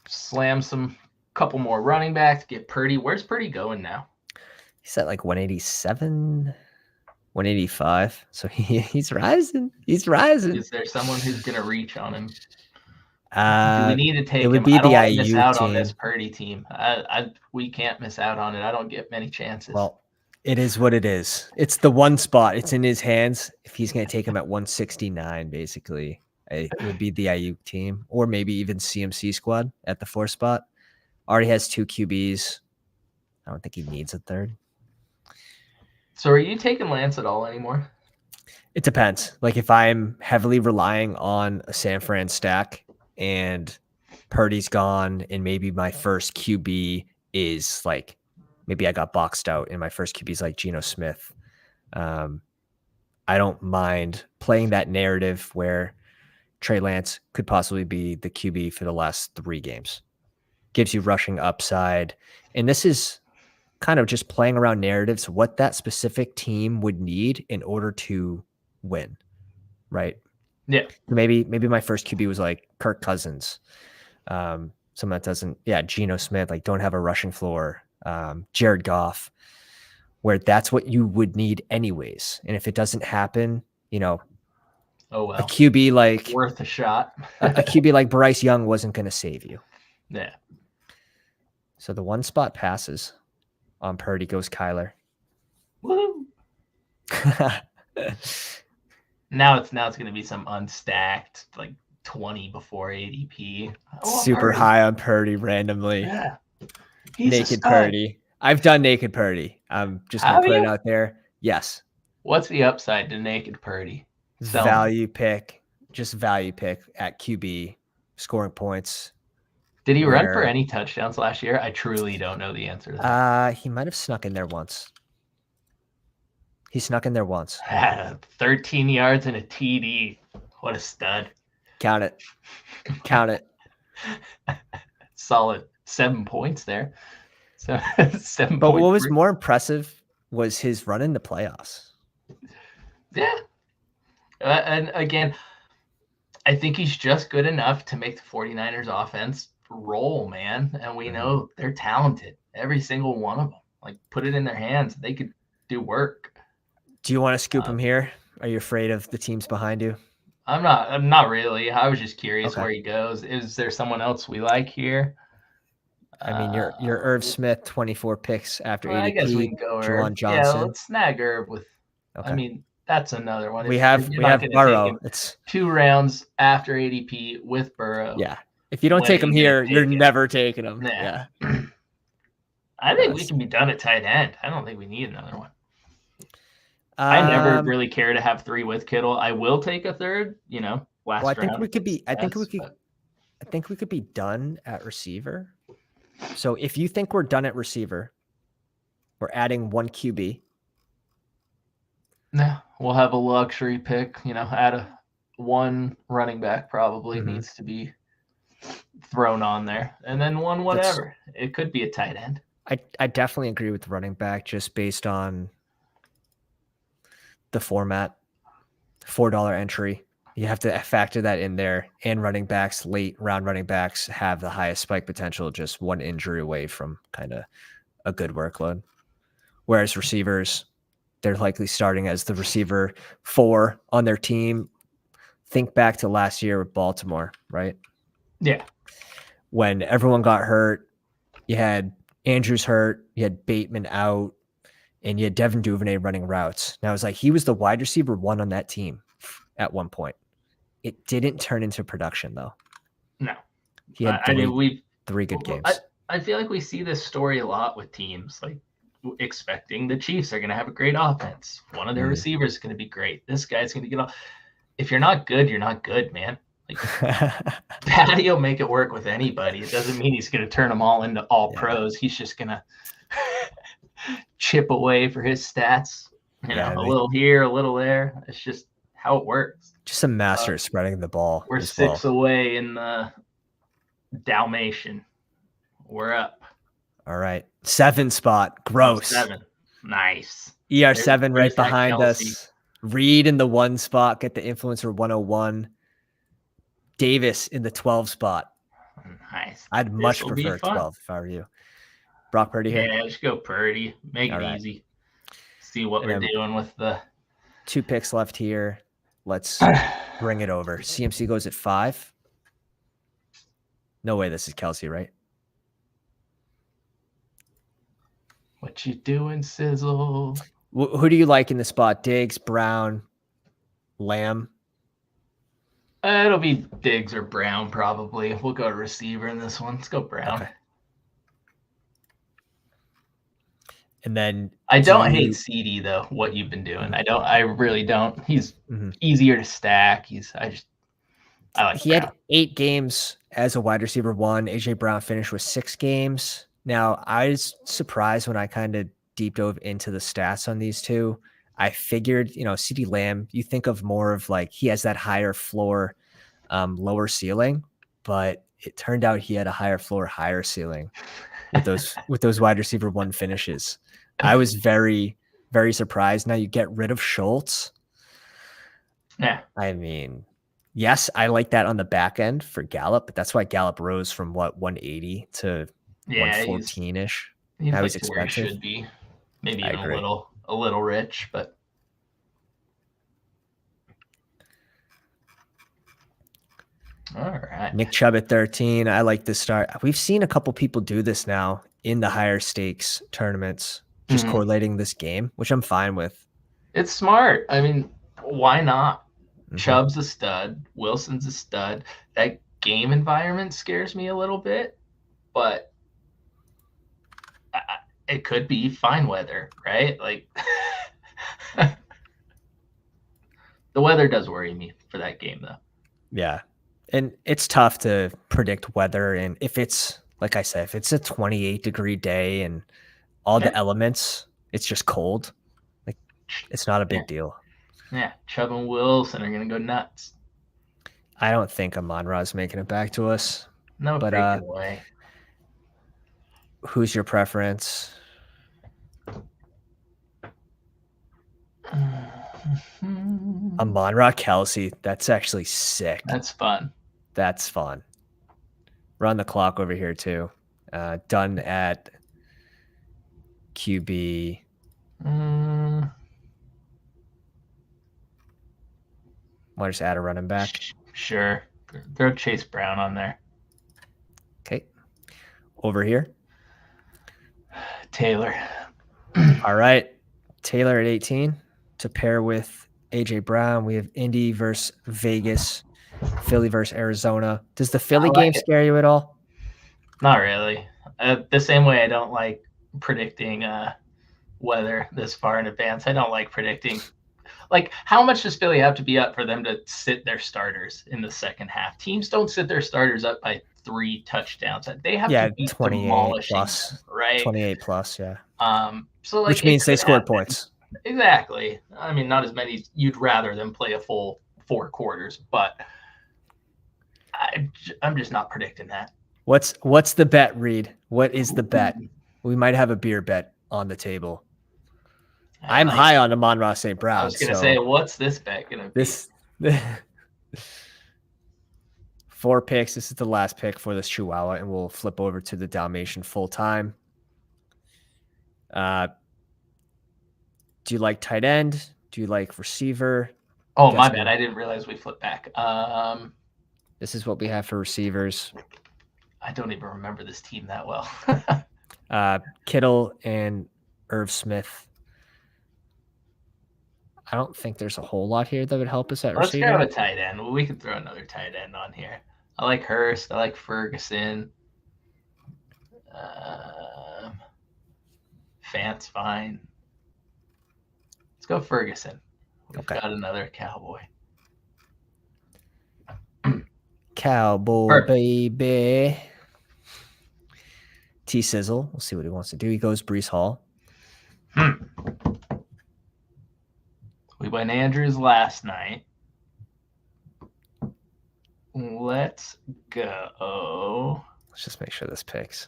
B: Slam some couple more running backs. Get Purdy. Where's Purdy going now?
A: He's at like 187, 185. So he's rising. He's rising.
B: Is there someone who's gonna reach on him?
A: Do
B: we need to take him?
A: Be
B: I don't
A: the
B: want to
A: IU
B: miss out
A: team.
B: on this Purdy team. We can't miss out on it. I don't get many chances.
A: Well, it is what it is. It's the one spot. It's in his hands. If he's going to take him at 169, basically, it would be the IU team, or maybe even CMC squad at the 4th spot. Already has 2 QBs. I don't think he needs a 3rd.
B: So are you taking Lance at all anymore?
A: It depends. Like if I'm heavily relying on a San Fran stack and Purdy's gone and maybe my first QB is like, maybe I got boxed out and my first QB is like Geno Smith. I don't mind playing that narrative where Trey Lance could possibly be the QB for the last 3 games. Gives you rushing upside. And this is kind of just playing around narratives, what that specific team would need in order to win, right?
B: Yeah.
A: Maybe my first QB was like Kirk Cousins. Someone that doesn't, Geno Smith, like don't have a rushing floor. Jared Goff, where that's what you would need anyways. And if it doesn't happen, oh well, a QB like
B: worth a shot.
A: a QB like Bryce Young wasn't going to save you.
B: Yeah.
A: So the 1 spot passes on Purdy, goes Kyler.
B: Woo! Now it's going to be some unstacked like 20 before ADP.
A: Super Purdy. High on Purdy randomly.
B: Yeah.
A: Naked Purdy. I've done naked Purdy. I'm just going to put it out there. Yes.
B: What's the upside to naked Purdy?
A: Value pick. Just value pick at QB, scoring points.
B: Did he run for any touchdowns last year? I truly don't know the answer to that.
A: He might have snuck in there once. He snuck in there once.
B: 13 yards and a TD. What a stud.
A: Count it. Count it.
B: Solid 7 points there. So 7.
A: But what was more impressive was his run in the playoffs.
B: Yeah. And again, I think he's just good enough to make the 49ers offense roll, man. And we know they're talented. Every single one of them. Like, put it in their hands. They could do work.
A: Do you want to scoop him here? Are you afraid of the teams behind you?
B: I'm not really. I was just curious where he goes. Is there someone else we like here?
A: I mean, your Irv Smith 24 picks after
B: well, I guess we can
A: ADP.
B: go
A: Juwan
B: Herb. Yeah,
A: Johnson.
B: let's snag Herb with.
A: Okay.
B: I mean, that's another one.
A: We
B: If
A: have
B: you're not going to take
A: Burrow.
B: him
A: It's
B: 2 rounds after ADP with Burrow.
A: yeah. If you don't
B: when
A: take
B: are
A: him
B: you gonna
A: here,
B: take
A: you're
B: him?
A: never taking him.
B: Yeah.
A: Yeah.
B: I think we can be done at tight end. I don't think we need another one.
A: I
B: never really care to have 3 with Kittle. I will take a third, last
A: well, I think
B: round.
A: we could be. I think we
B: but
A: could be done at receiver. So if you think we're done at receiver, we're adding 1 QB.
B: Yeah, we'll have a luxury pick. Add a 1 running back probably needs to be thrown on there, and then 1 whatever. It could be a tight end.
A: I definitely agree with running back just based on the format. $4 entry. You have to factor that in there. And running backs, late round running backs have the highest spike potential, just 1 injury away from kind of a good workload. Whereas receivers, they're likely starting as the receiver 4 on their team. Think back to last year with Baltimore, right?
B: Yeah.
A: When everyone got hurt, you had Andrews hurt, you had Bateman out, and you had Devin Duvernay running routes. Now, it's like he was the wide receiver 1 on that team at one point. It didn't turn into production, though.
B: No.
A: He had 3 good games.
B: I feel like we see this story a lot with teams, like expecting the Chiefs are going to have a great offense. One of their receivers is going to be great. This guy's going to get off. If you're not good, you're not good, man. Like, Patty will make it work with anybody. It doesn't mean he's going to turn them all into all pros. He's just going to chip away for his stats. A little here, a little there. It's just how it works.
A: Just a master at spreading the ball.
B: We're 6 away in the Dalmatian. We're up.
A: All right. 7 spot. Gross.
B: 7. Nice.
A: ER7 right behind us. Reed in the 1 spot. Get the influencer 101. Davis in the 12 spot.
B: Nice.
A: I'd much prefer 12 if I were you. Brock Purdy here.
B: Yeah, just go Purdy. Make it easy. See what we're doing with the
A: 2 picks left here. Let's bring it over. CMC goes at 5. No way this is Kelsey, right?
B: What you doing, Sizzle?
A: Who do you like in the spot? Diggs, Brown, Lamb?
B: It'll be Diggs or Brown, probably. We'll go to receiver in this one. Let's go Brown. Okay.
A: And then
B: I don't hate CD though. What you've been doing, I really don't. He's easier to stack. I like.
A: He had 8 games as a wide receiver 1. AJ Brown finished with 6 games. Now I was surprised when I kind of deep dove into the stats on these two. I figured, CeeDee Lamb, you think of more of like he has that higher floor, lower ceiling, but it turned out he had a higher floor, higher ceiling with those wide receiver 1 finishes. I was very, very surprised. Now you get rid of Schultz.
B: Yeah.
A: I mean, yes, I like that on the back end for Gallup, but that's why Gallup rose from 180 to 114-ish.
B: He's like to where he should be. Maybe even a little rich, but all right.
A: Nick Chubb at 13. I like this start. We've seen a couple people do this now in the higher stakes tournaments, just correlating this game, which I'm fine with.
B: It's smart. I mean, why not? Chubb's a stud. Wilson's a stud. That game environment scares me a little bit, but it could be fine weather, right? Like the weather does worry me for that game, though.
A: Yeah. And it's tough to predict weather. And if it's, like I said, if it's a 28-degree day and all the elements, it's just cold, like it's not a big deal.
B: Yeah. Chubb and Wilson are going to go nuts.
A: I don't think Amon-Ra's making it back to us.
B: No, but freaking way.
A: Who's your preference? Amon-Ra Kelsey. That's actually sick.
B: That's fun.
A: That's fun. Run the clock over here too. Done at QB. Want to just add a running back?
B: Sure. Throw Chase Brown on there.
A: Okay. over here?
B: Taylor.
A: All right. Taylor at 18 to pair with AJ Brown. We have Indy versus Vegas, Philly versus Arizona. Does the Philly game scare you at all?
B: Not really. The same way I don't like predicting weather this far in advance. I don't like predicting. Like, how much does Philly have to be up for them to sit their starters in the second half? Teams don't sit their starters up by 3 touchdowns. They have to be
A: 28
B: demolishing
A: plus,
B: them, right?
A: 28 plus, yeah.
B: So like,
A: which means they scored points.
B: Exactly. I mean, not as many as you'd rather them play a full 4 quarters, but I'm just not predicting that.
A: What's the bet, Reed? What is the bet? We might have a beer bet on the table. I'm high on Amon-Ra St. Brown.
B: I was going to say, what's this bet going to be?
A: 4 picks. This is the last pick for this Chihuahua, and we'll flip over to the Dalmatian full time. Do you like tight end? Do you like receiver?
B: Oh, my bad. I didn't realize we flipped back.
A: This is what we have for receivers.
B: I don't even remember this team that well.
A: Kittle and Irv Smith. I don't think there's a whole lot here that would help us at receiver.
B: Let's go with tight end. Well, we can throw another tight end on here. I like Hurst. I like Ferguson. Fant's fine. Let's go Ferguson. We've got another Cowboy.
A: Cowboy, perfect. Baby. T-Sizzle. We'll see what he wants to do. He goes Breece Hall.
B: We went Andrews last night. Let's go.
A: Let's just make sure this picks.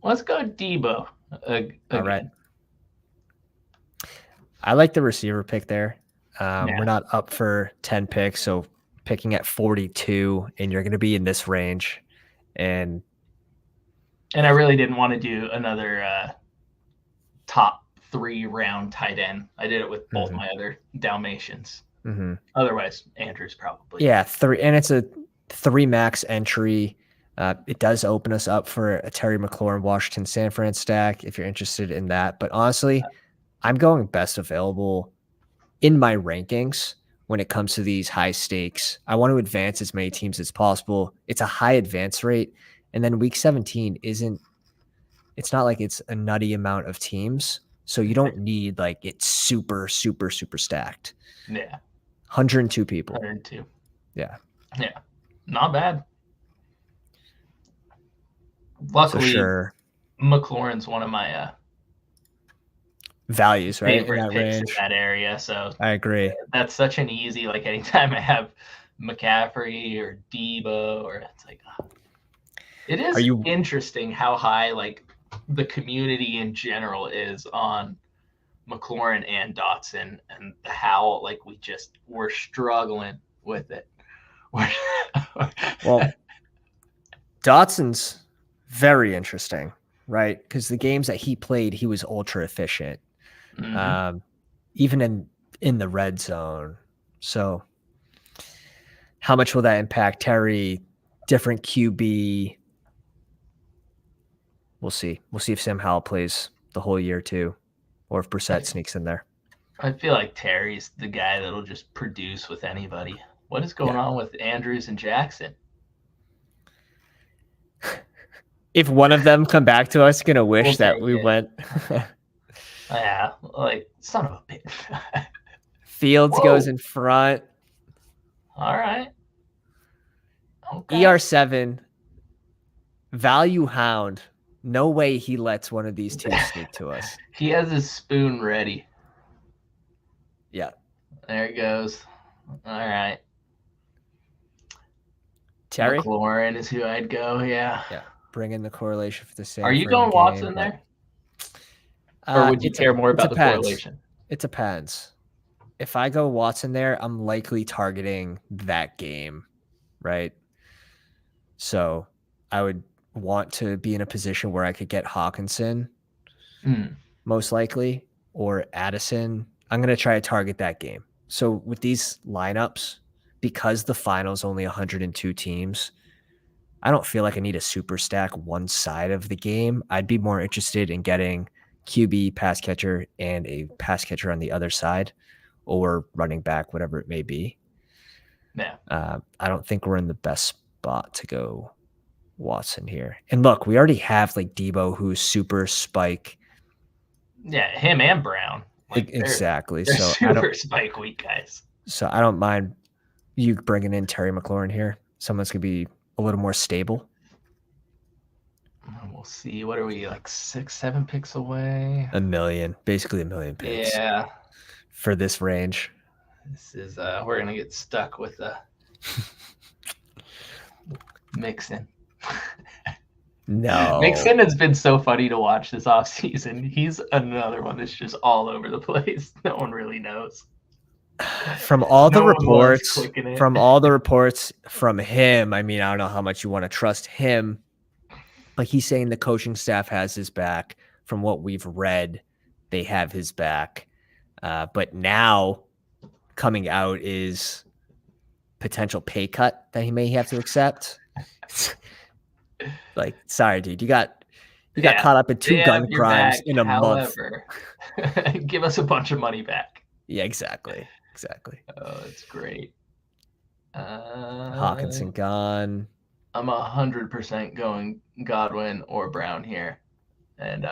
B: Let's go Debo.
A: All right. I like the receiver pick there. We're not up for 10 picks, so picking at 42, and you're going to be in this range. And
B: I really didn't want to do another top 3 round tight end. I did it with both my other Dalmatians. Otherwise, Andrews probably.
A: Yeah, 3, and it's a 3 max entry. It does open us up for a Terry McLaurin, Washington, San Fran stack if you're interested in that. But honestly, I'm going best available in my rankings when it comes to these high stakes. I want to advance as many teams as possible. It's a high advance rate. And then week 17 it's not like it's a nutty amount of teams. So you don't need like it's super, super, super stacked.
B: Yeah.
A: 102 people.
B: 102.
A: Yeah.
B: Yeah. Not bad. Luckily, McLaurin's one of my
A: values, right?
B: Favorite in that picks range. In that area. So
A: I agree.
B: That's such an easy, like anytime I have McCaffrey or Debo, or it's like, it is interesting how high like the community in general is on McLaurin and Dotson, and how like we're struggling with it.
A: Well, Dotson's very interesting, right? Because the games that he played, he was ultra efficient, even in the red zone. So how much will that impact Terry? Different QB. We'll see. We'll see if Sam Howell plays the whole year too, or if Brissett sneaks in there.
B: I feel like Terry's the guy that'll just produce with anybody. What is going on with Andrews and Jackson?
A: If one of them come back to us, gonna wish that we went.
B: Yeah, like son of a bitch.
A: Fields goes in front.
B: All right.
A: Okay. ER7, value hound. No way he lets one of these two sneak to us.
B: He has his spoon ready.
A: Yeah.
B: There it goes. All right.
A: Terry?
B: McLaurin is who I'd go, yeah.
A: Yeah. Bring in the correlation for the same.
B: Are you going Watson there? Or would you care more about the correlation?
A: It depends. If I go Watson there, I'm likely targeting that game, right? So I would want to be in a position where I could get Hawkinson, most likely, or Addison. I'm going to try to target that game. So with these lineups, because the final's only 102 teams, I don't feel like I need a super stack one side of the game. I'd be more interested in getting QB, pass catcher, and a pass catcher on the other side, or running back, whatever it may be.
B: Yeah.
A: I don't think we're in the best spot to go Watson here. And look, we already have like Debo, who's super spike.
B: Yeah, him and Brown. Like
A: exactly.
B: They're
A: so
B: super spike week guys.
A: So I don't mind you bringing in Terry McLaurin here. Someone's gonna be a little more stable.
B: We'll see. What are we, like 6-7 picks away?
A: Basically a million picks.
B: Yeah.
A: For this range.
B: This is we're gonna get stuck with Mixon.
A: No.
B: Mixon has been so funny to watch this offseason. He's another one that's just all over the place. No one really knows.
A: From all the reports from him, I mean, I don't know how much you want to trust him. Like, he's saying the coaching staff has his back. From what we've read, they have his back. But now coming out is potential pay cut that he may have to accept. Like, sorry, dude, you got caught up in 2 gun crimes in a month.
B: Give us a bunch of money back.
A: Yeah, exactly.
B: Oh, it's great.
A: Hawkinson gone.
B: I'm 100% going Godwin or Brown here. And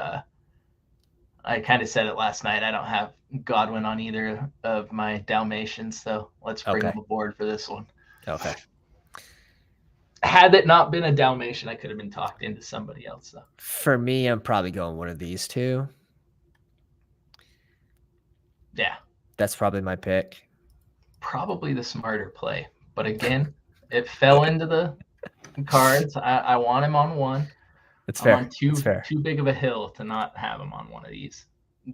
B: I kind of said it last night. I don't have Godwin on either of my Dalmatians, so let's bring them aboard for this one.
A: Okay.
B: Had it not been a Dalmatian, I could have been talked into somebody else, though.
A: For me, I'm probably going one of these 2.
B: Yeah.
A: That's probably my pick.
B: Probably the smarter play. But again, it fell into the cards. I want him on one.
A: It's fair.
B: It's too big of a hill to not have him on one of these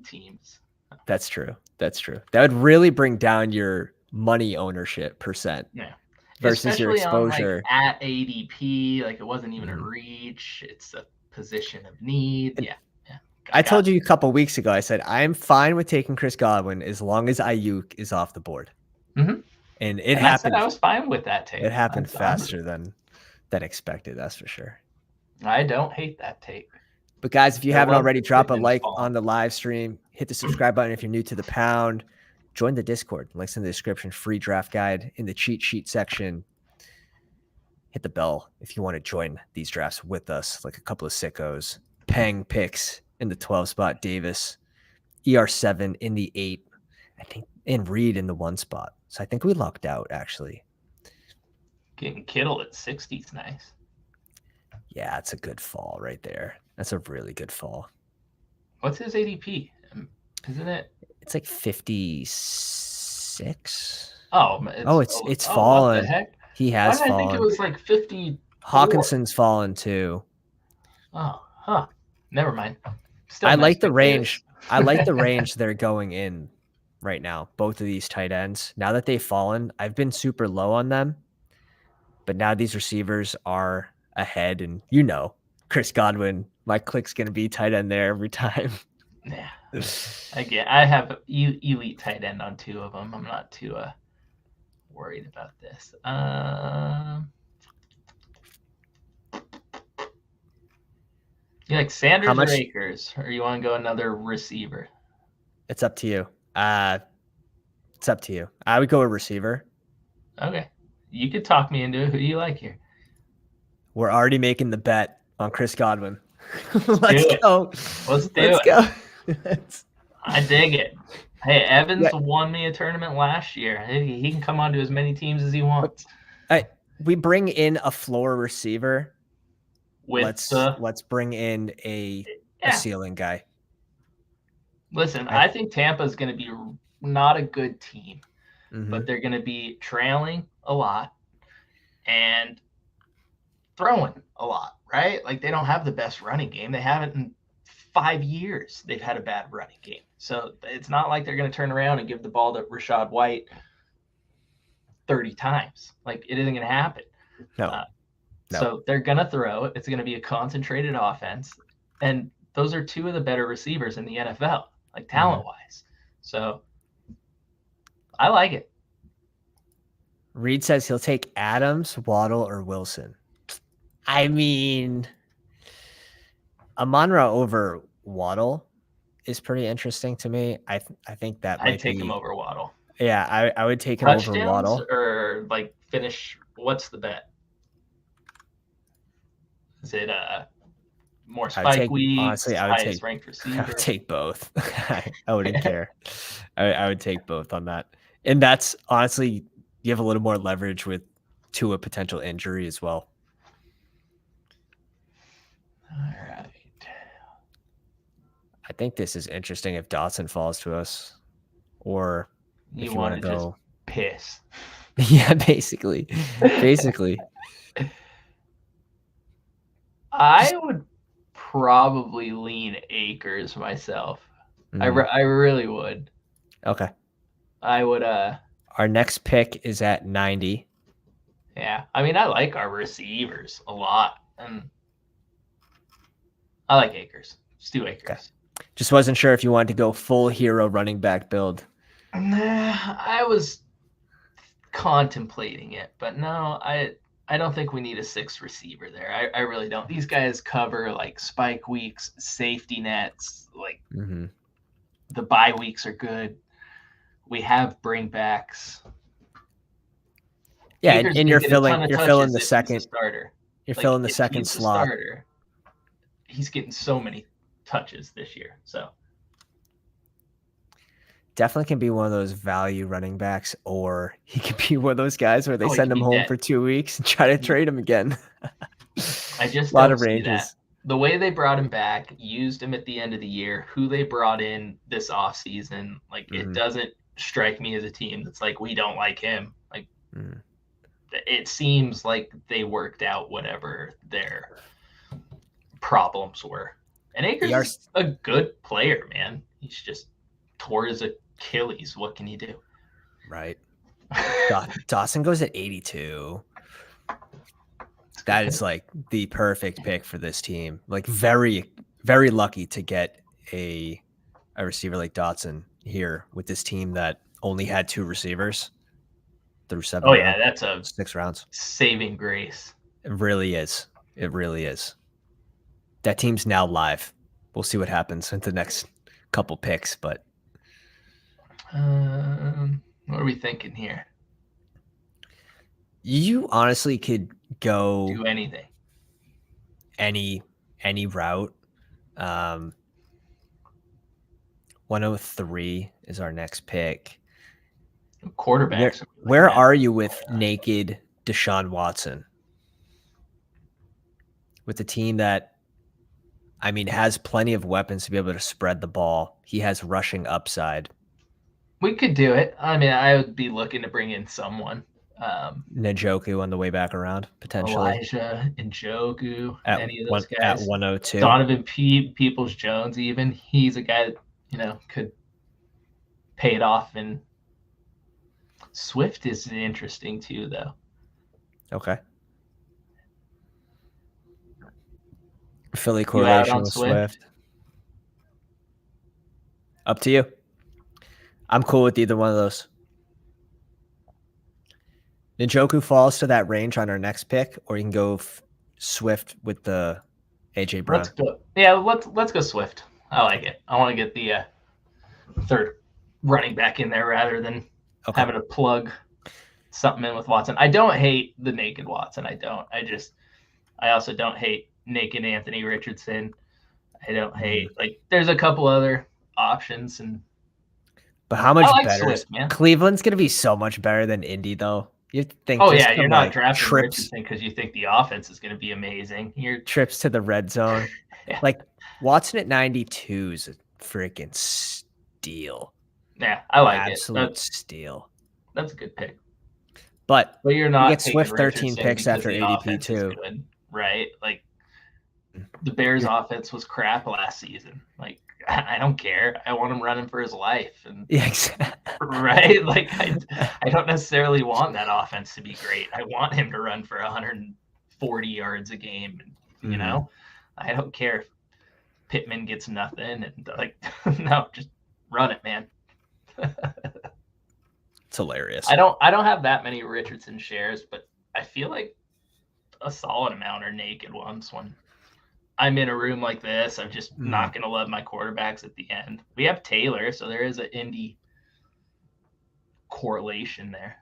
B: teams.
A: That's true. That would really bring down your money ownership percent.
B: Yeah.
A: Versus
B: especially
A: your exposure
B: on, like, at ADP. Like, it wasn't even a reach. It's a position of need. Yeah.
A: I told you a couple weeks ago, I said, I'm fine with taking Chris Godwin as long as Ayuk is off the board.
B: Mm-hmm.
A: And it happened.
B: I was fine with that take.
A: It happened faster than expected, that's for sure.
B: I don't hate that take.
A: But guys, if you haven't already, drop a like on the live stream. Hit the subscribe button if you're new to the Pound. Join the Discord. Links in the description. Free draft guide in the cheat sheet section. Hit the bell if you want to join these drafts with us, like a couple of sickos. Peng picks in the 12 spot, Davis, ER7 in the 8, I think, and Reed in the 1 spot. So I think we lucked out, actually.
B: Getting Kittle at 60 is nice.
A: Yeah, it's a good fall right there. That's a really good fall.
B: What's his ADP? Isn't it?
A: It's like 56.
B: It's
A: fallen.
B: What the heck?
A: He has fallen.
B: I think it was like 50.
A: Hawkinson's fallen too.
B: Oh, huh. Never mind.
A: I like the range. I like the range they're going in right now. Both of these tight ends. Now that they've fallen, I've been super low on them. But now these receivers are ahead, and Chris Godwin, my click's going to be tight end there every time.
B: Yeah. I have elite tight end on 2 of them. I'm not too worried about this. You like Sanders or Akers, or you want to go another receiver?
A: It's up to you. It's up to you. I would go a receiver.
B: Okay. You could talk me into it. Who do you like here?
A: We're already making the bet on Chris Godwin. Let's go.
B: Let's go. I dig it. Hey, Evans won me a tournament last year. He can come onto as many teams as he wants.
A: We bring in a floor receiver.
B: Let's
A: bring in a ceiling guy.
B: Listen, I think Tampa's going to be not a good team, but they're going to be trailing a lot and throwing a lot, right? Like, they don't have the best running game. They haven't in 5 years. They've had a bad running game. So it's not like they're going to turn around and give the ball to Rachaad White 30 times. Like, it isn't going to happen.
A: No.
B: So they're going to throw. It's going to be a concentrated offense. And those are 2 of the better receivers in the NFL, like talent-wise. So I like it.
A: Reed says he'll take Adams, Waddle, or Wilson. I mean, Amon-Ra over Waddle is pretty interesting to me. I think that
B: I'd take him over Waddle.
A: Yeah, I would take him over Waddle.
B: Or like finish. What's the bet? Is it more spike weeks?
A: Honestly, I would take
B: ranked receiver.
A: I would take both. I wouldn't care. I would take both on that. And that's honestly, you have a little more leverage with a potential injury as well.
B: All right.
A: I think this is interesting if Dotson falls to us, or if you want to go
B: piss.
A: Yeah, basically.
B: I would probably lean Akers myself. Mm-hmm. I really would.
A: Okay.
B: I would.
A: Our next pick is at 90.
B: Yeah, I mean, I like our receivers a lot, and I like Akers. Let's do Akers.
A: Okay. Just wasn't sure if you wanted to go full hero running back build.
B: Nah, I was contemplating it, but no, I don't think we need a sixth receiver there. I really don't. These guys cover like spike weeks, safety nets, like the bye weeks are good. We have bringbacks.
A: Yeah, and you're filling the second
B: starter.
A: You're filling the second slot.
B: Starter, he's getting so many touches this year. So
A: definitely can be one of those value running backs, or he could be one of those guys where they send him home for 2 weeks and try to trade him again.
B: I just
A: a lot of ranges.
B: The way they brought him back, used him at the end of the year, who they brought in this offseason, like it doesn't strike me as a team that's like, we don't like him. Like it seems like they worked out whatever their problems were. And Akers is a good player, man. He's just tore his Achilles. What can you do?
A: Right. Dawson goes at 82. That is like the perfect pick for this team. Like very, very lucky to get a receiver like Dotson here with this team that only had 2 receivers through 7 rounds.
B: Yeah, that's a
A: 6 rounds.
B: Saving grace.
A: It really is. It really is. That team's now live. We'll see what happens in the next couple picks, but
B: what are we thinking here?
A: You honestly could go
B: do anything.
A: Any route. 103 is our next pick.
B: Quarterbacks.
A: Where are you with naked Deshaun Watson? With a team that, I mean, has plenty of weapons to be able to spread the ball. He has rushing upside.
B: We could do it. I mean, I would be looking to bring in someone.
A: Njoku on the way back around, potentially.
B: Elijah, Njoku, any of those guys.
A: At 102.
B: Donovan Peoples-Jones, even. He's a guy that, could pay it off. And Swift is interesting, too, though.
A: Okay. Philly correlation with Swift. Up to you. I'm cool with either one of those. Njoku falls to that range on our next pick, or you can go Swift with the AJ Brown.
B: Let's go Swift. I like it. I want to get the third running back in there rather than having to plug something in with Watson. I don't hate the naked Watson. I don't. I also don't hate naked Anthony Richardson. I don't hate there's a couple other options
A: but how much better? Swift, man. Cleveland's gonna be so much better than Indy though. You think?
B: You're not drafting Richardson because you think the offense is gonna be amazing. Your
A: trips to the red zone, like Watson at 92 is a freaking steal.
B: Yeah, I like
A: absolute steal.
B: That's a good pick.
A: But
B: you're not.
A: You get Swift 13 picks after ADP too,
B: good, right? Like the Bears' offense was crap last season. Like I don't care. I want him running for his life, and right. Like I don't necessarily want that offense to be great. I want him to run for 140 yards a game. And, I don't care if Pittman gets nothing, and no, just run it, man.
A: It's hilarious.
B: I don't have that many Richardson shares, but I feel like a solid amount are naked ones when I'm in a room like this. I'm just not going to love my quarterbacks at the end. We have Taylor, so there is an Indy correlation there.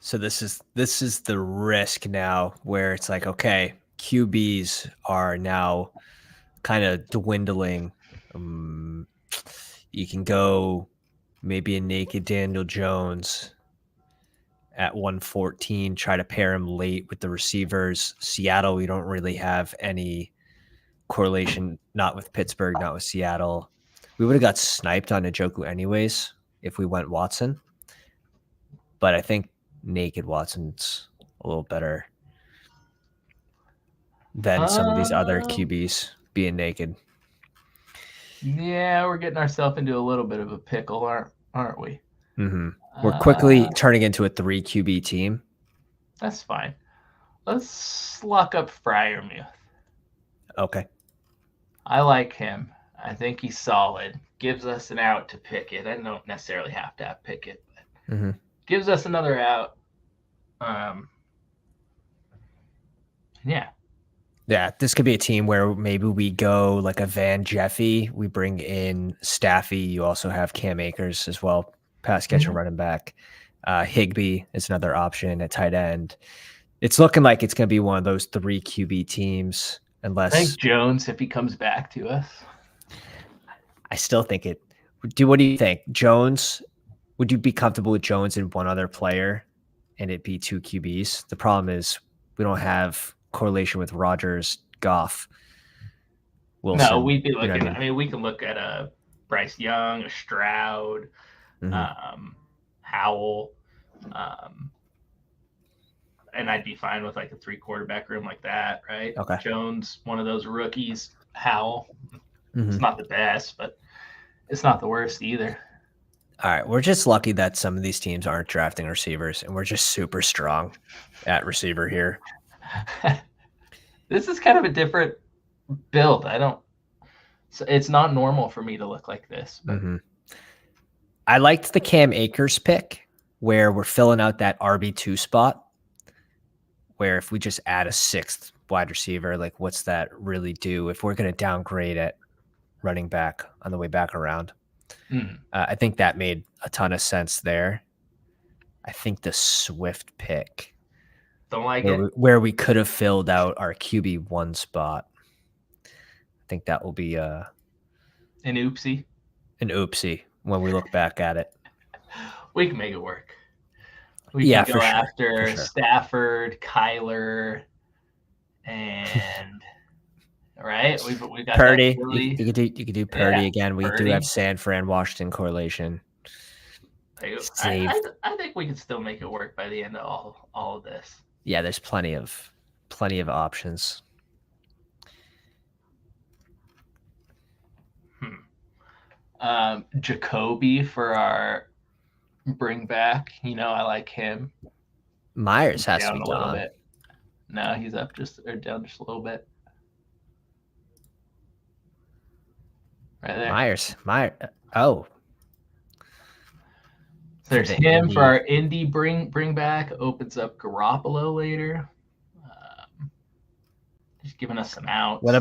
A: So this is the risk now where it's like, okay, QBs are now kind of dwindling. You can go maybe a naked Daniel Jones at 114, try to pair him late with the receivers. Seattle, we don't really have any correlation, not with Pittsburgh, not with Seattle. We would have got sniped on Njoku anyways if we went Watson. But I think naked Watson's a little better than some of these other QBs being naked.
B: Yeah, we're getting ourselves into a little bit of a pickle, aren't we?
A: Mm-hmm. We're quickly turning into a 3 QB team.
B: That's fine. Let's lock up Freiermuth.
A: Okay.
B: I like him. I think he's solid. Gives us an out to Pickett. I don't necessarily have to have Pickett, but gives us another out.
A: Yeah, this could be a team where maybe we go like a Van Jeffy. We bring in Staffy. You also have Cam Akers as well, pass catcher, running back. Higbee is another option at tight end. It's looking like it's going to be one of those 3 QB teams, unless
B: I think Jones, if he comes back to us.
A: I still think it. What do you think, Jones? Would you be comfortable with Jones and one other player, and it be 2 QBs? The problem is we don't have correlation with Rodgers, Goff, Wilson.
B: No, we'd be looking. I mean, we can look at a Bryce Young, a Stroud, Howell, and I'd be fine with like a 3 quarterback room like that, right?
A: Okay.
B: Jones, one of those rookies. Howell, it's not the best, but it's not the worst either.
A: All right, we're just lucky that some of these teams aren't drafting receivers, and we're just super strong at receiver here.
B: This is kind of a different build. So it's not normal for me to look like this. But.
A: I liked the Cam Akers pick where we're filling out that RB2 spot, where if we just add a 6th wide receiver, like what's that really do if we're going to downgrade at running back on the way back around? I think that made a ton of sense there. I think the Swift pick,
B: don't like
A: where we could have filled out our QB1 spot. I think that will be an oopsie when we look back at it.
B: We can make it work. We can go after Stafford, Kyler, and right. We've got
A: Purdy. You could do Purdy again. We do have San Fran, Washington correlation.
B: I think we can still make it work by the end of all of this.
A: Yeah, there's plenty of options.
B: Jacoby for our bring back. I like him.
A: Myers has to be
B: a little bit. No, he's up down just a little bit. Right there.
A: Myers. Oh.
B: So there's him for our Indy bring back. Opens up Garoppolo later. Just giving us some outs.
A: What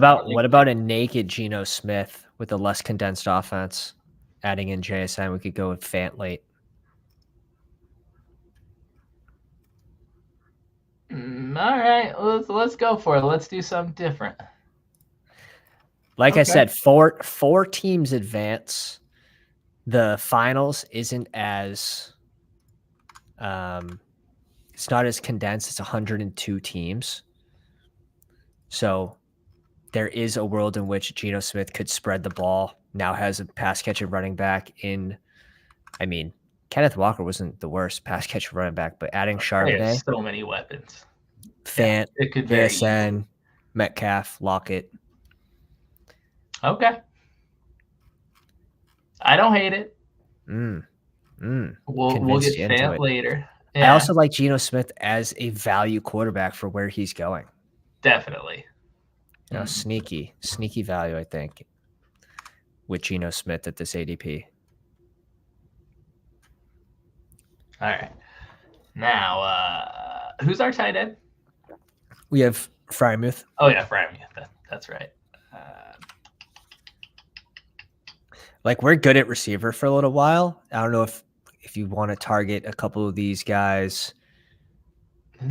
A: about a naked Geno Smith with a less condensed offense? Adding in JSN, we could go with Fant late.
B: All right, let's go for it. Let's do something different.
A: Like I said, four teams advance. The finals isn't as it's not as condensed. It's 102 teams. So there is a world in which Geno Smith could spread the ball. Now has a pass catcher running back in. I mean, Kenneth Walker wasn't the worst pass catcher running back, but adding Charbonnet,
B: so many weapons.
A: Fant, JSN, Metcalf, Lockett.
B: Okay. I don't hate it.
A: We'll
B: get Fant later.
A: Yeah. I also like Geno Smith as a value quarterback for where he's going.
B: Definitely.
A: Sneaky value, I think, with Geno Smith at this ADP.
B: All right. Now, who's our tight end?
A: We have Freiermuth.
B: Oh, yeah, Freiermuth. That's right.
A: Like, we're good at receiver for a little while. I don't know if you want to target a couple of these guys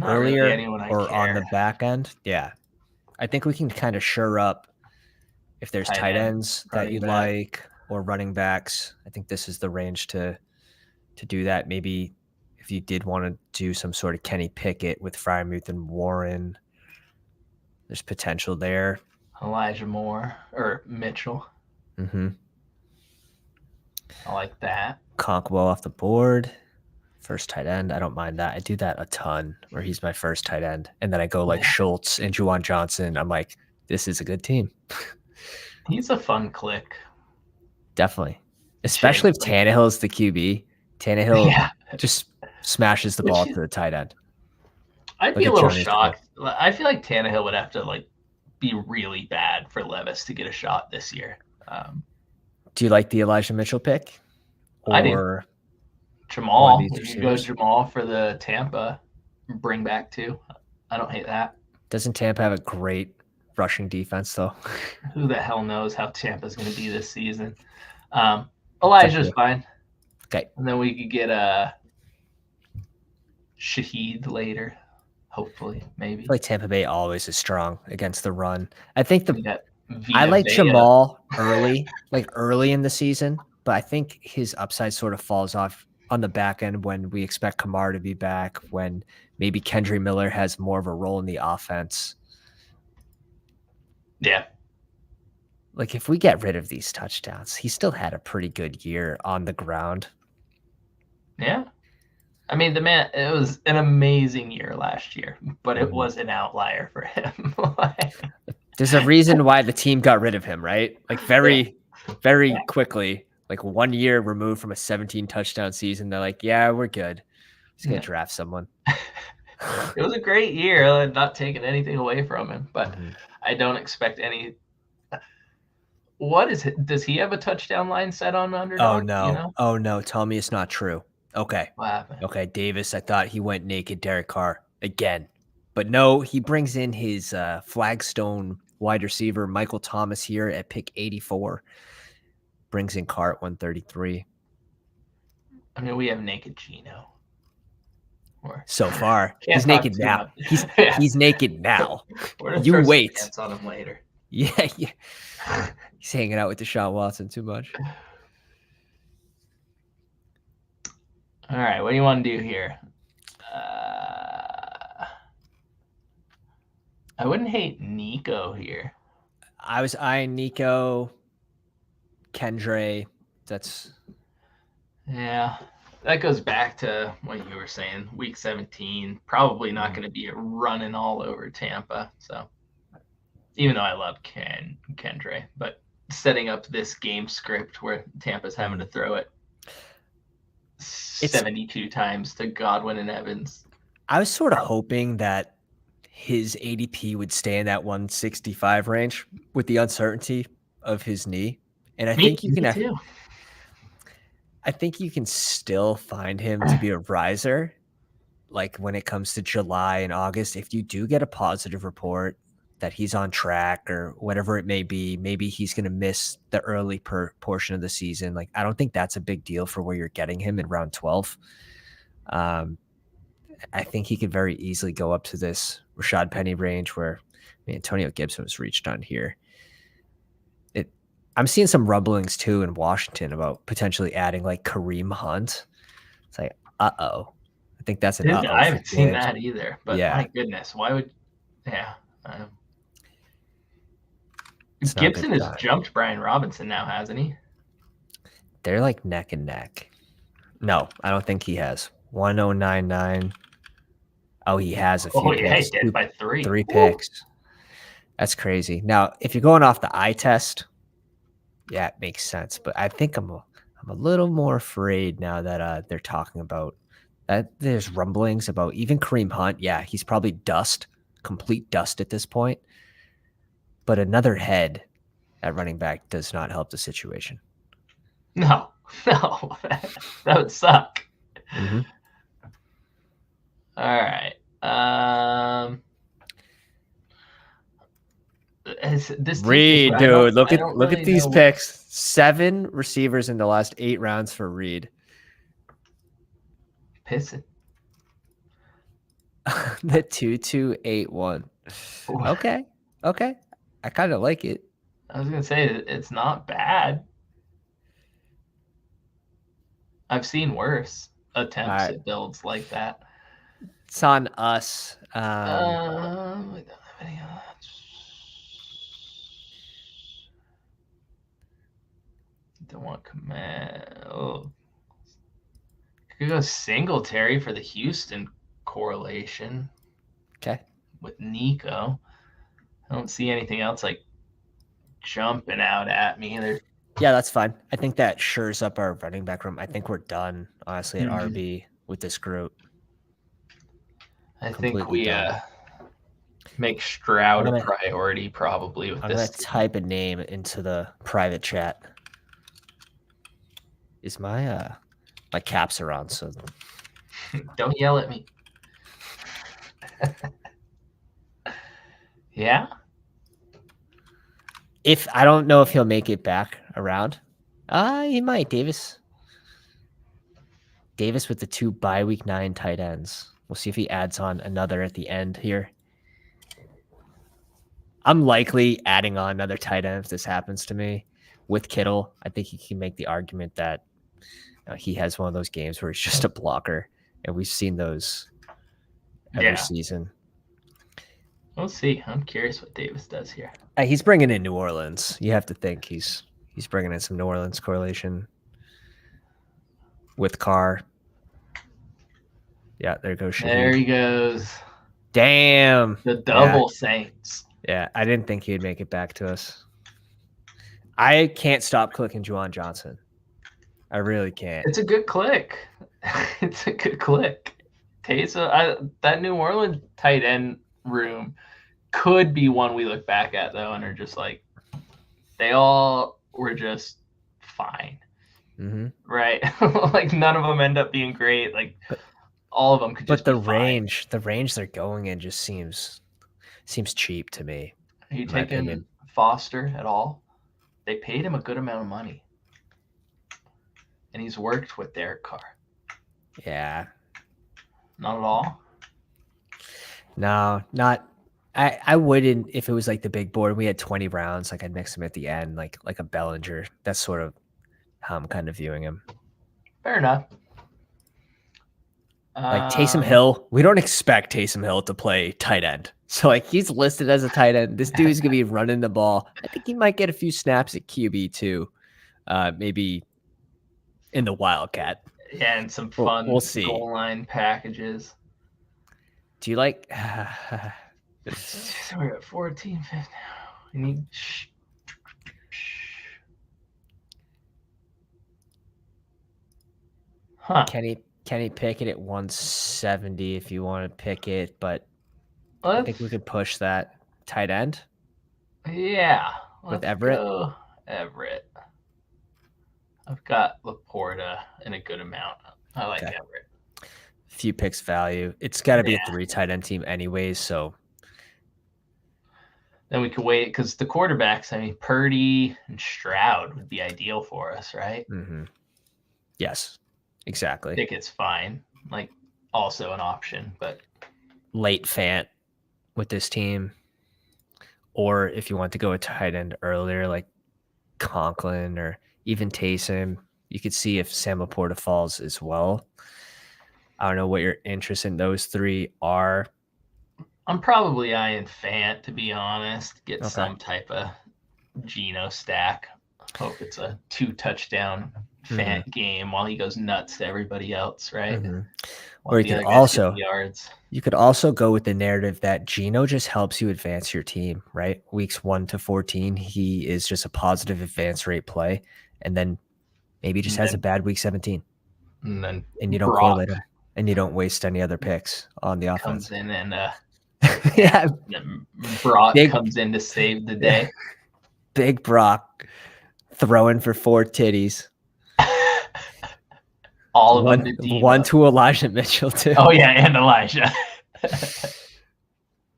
A: earlier
B: really
A: or on the back end. Yeah. I think we can kind of shore up if there's tight ends that you'd like or running backs. I think this is the range to do that. Maybe if you did want to do some sort of Kenny Pickett with Freiermuth and Warren, there's potential there.
B: Elijah Moore or Mitchell.
A: Mm-hmm.
B: I like that.
A: Conkwell off the board. First tight end. I don't mind that. I do that a ton where he's my first tight end. And then I go like Schultz and Juwan Johnson. I'm like, this is a good team.
B: He's a fun click.
A: Definitely. Especially if Tannehill's the QB. Tannehill just smashes the ball to the tight end.
B: I'd be a little shocked. I feel like Tannehill would have to like be really bad for Levis to get a shot this year.
A: Do you like the Elijah Mitchell pick?
B: I do. Jamal. You go Jamal for the Tampa bring back too. I don't hate that.
A: Doesn't Tampa have a great rushing defense though?
B: Who the hell knows how Tampa's going to be this season? Elijah's fine.
A: Okay.
B: And then we could get Shaheed later, hopefully, maybe.
A: I feel like Tampa Bay always is strong against the run. I think I like Jamal early in the season, but I think his upside sort of falls off on the back end when we expect Kamara to be back, when maybe Kendry Miller has more of a role in the offense.
B: Yeah.
A: Like if we get rid of these touchdowns, he still had a pretty good year on the ground.
B: Yeah. I mean, the man, it was an amazing year last year, but it was an outlier for him.
A: There's a reason why the team got rid of him, right? Like very quickly, like 1 year removed from a 17 touchdown season. They're like, yeah, we're good. Just going to draft someone.
B: It was a great year, not taking anything away from him, but I don't expect any. What is it? Does he have a touchdown line set on Underdog?
A: Oh, no. You know? Oh, no. Tell me it's not true. Okay.
B: What happened?
A: Okay, Davis, I thought he went naked Derek Carr again. But no, he brings in his flagstone wide receiver, Michael Thomas, here at pick 84. Brings in Carr at 133.
B: I mean, we have naked Gino.
A: So far. He's naked now. He's naked now. You wait.
B: On him later.
A: Yeah. He's hanging out with Deshaun Watson too much.
B: All right, what do you want to do here? I wouldn't hate Nico here.
A: I was eyeing Nico, Kendre.
B: Yeah, that goes back to what you were saying. Week 17, probably not going to be running all over Tampa. So, even though I love Kendre, but setting up this game script where Tampa's having to throw it 72 times to Godwin and Evans.
A: I was sort of hoping that his ADP would stay in that 165 range with the uncertainty of his knee. And I think you can still find him to be a riser. Like when it comes to July and August, if you do get a positive report that he's on track or whatever it may be, maybe he's going to miss the early portion of the season. Like, I don't think that's a big deal for where you're getting him in round 12. I think he could very easily go up to this Rashad Penny range where Antonio Gibson was reached on here. I'm seeing some rumblings too in Washington about potentially adding like Kareem Hunt. It's like, I think that's an
B: I haven't seen that either, but my goodness, why would, Gibson has jumped Brian Robinson now, hasn't he?
A: They're like neck and neck. No, I don't think he has. 1099. Oh, he has a few picks.
B: He did by 3.
A: 3 picks. That's crazy. Now, if you're going off the eye test, yeah, it makes sense. But I think I'm a little more afraid now that they're talking about that. There's rumblings about even Kareem Hunt. Yeah, he's probably complete dust at this point. But another head at running back does not help the situation.
B: No, that would suck.
A: Mm-hmm.
B: All right. This
A: Reed, dude, look at these picks. 7 receivers in the last 8 rounds for Reed.
B: Pissing.
A: The 2-2-8-1. Okay. I kind of like it.
B: I was gonna say it's not bad. I've seen worse attempts at builds like that.
A: It's on us.
B: Don't want command. Oh, could go Singletary for the Houston correlation.
A: Okay.
B: With Nico, I don't see anything else like jumping out at me.
A: Yeah, that's fine. I think that shores up our running back room. I think we're done, honestly, at RB with this group.
B: I think we make Stroud a priority probably with
A: I'm
B: this.
A: I'm going to type a name into the private chat. Is my caps are on, so
B: don't yell at me. Yeah.
A: If I don't know if he'll make it back around. He might. Davis with the 2 bye week 9 tight ends. We'll see if he adds on another at the end here. I'm likely adding on another tight end if this happens to me with Kittle. I think he can make the argument that he has one of those games where he's just a blocker, and we've seen those every season.
B: We'll see. I'm curious what Davis does here.
A: He's bringing in New Orleans. You have to think he's bringing in some New Orleans correlation with Carr. Yeah, there goes Shaheed.
B: There he goes.
A: Damn.
B: The double Saints.
A: Yeah, I didn't think he'd make it back to us. I can't stop clicking Juwan Johnson. I really can't.
B: It's a good click. It's a good click. Taysom, that New Orleans tight end room could be one we look back at, though, and are just like, they all were just fine.
A: Mm-hmm.
B: Right? Like, none of them end up being great. Like, all of them could just be fine.
A: The range they're going in just seems cheap to me.
B: Are you taking Foster at all? They paid him a good amount of money. And he's worked with Derek Carr.
A: Yeah.
B: Not at all?
A: No, not. I wouldn't if it was like the big board. We had 20 rounds. Like I'd mix him at the end, like a Bellinger. That's sort of how I'm kind of viewing him.
B: Fair enough.
A: Like Taysom Hill, we don't expect Taysom Hill to play tight end. So like he's listed as a tight end. This dude's gonna be running the ball. I think he might get a few snaps at QB too. Maybe in the Wildcat.
B: Yeah, and some fun
A: we'll see.
B: Goal line packages.
A: Do you like
B: we're at 14, 15. We need
A: Can he pick it at 170 if you want to pick it, but I think we could push that tight end.
B: Yeah.
A: With Everett.
B: Everett. I've got Laporta in a good amount. I like Everett.
A: Few picks value. It's got to be a 3 tight end team anyways, so.
B: Then we could wait because the quarterbacks, I mean, Purdy and Stroud would be ideal for us, right?
A: Mm-hmm. Yes, exactly.
B: I think it's fine. Like, also an option, but.
A: Late Fant with this team. Or if you want to go a tight end earlier, like Conklin or even Taysom, you could see if Sam Laporta falls as well. I don't know what your interest in those 3 are.
B: I'm probably eyeing Fant, to be honest. Get some type of Geno stack. Hope it's a 2-touchdown Fant game while he goes nuts to everybody else, right?
A: Mm-hmm. Or you could also go with the narrative that Geno just helps you advance your team, right? Weeks 1 to 14, he is just a positive advance rate play, and then maybe just has a bad week 17,
B: and
A: you don't correlate him, and you don't waste any other picks on the offense.
B: Comes in and
A: yeah,
B: Brock comes in to save the day.
A: Big Brock throwing for 4 titties.
B: All of them to Deebo.
A: One to Elijah Mitchell too.
B: Oh yeah, and Elijah.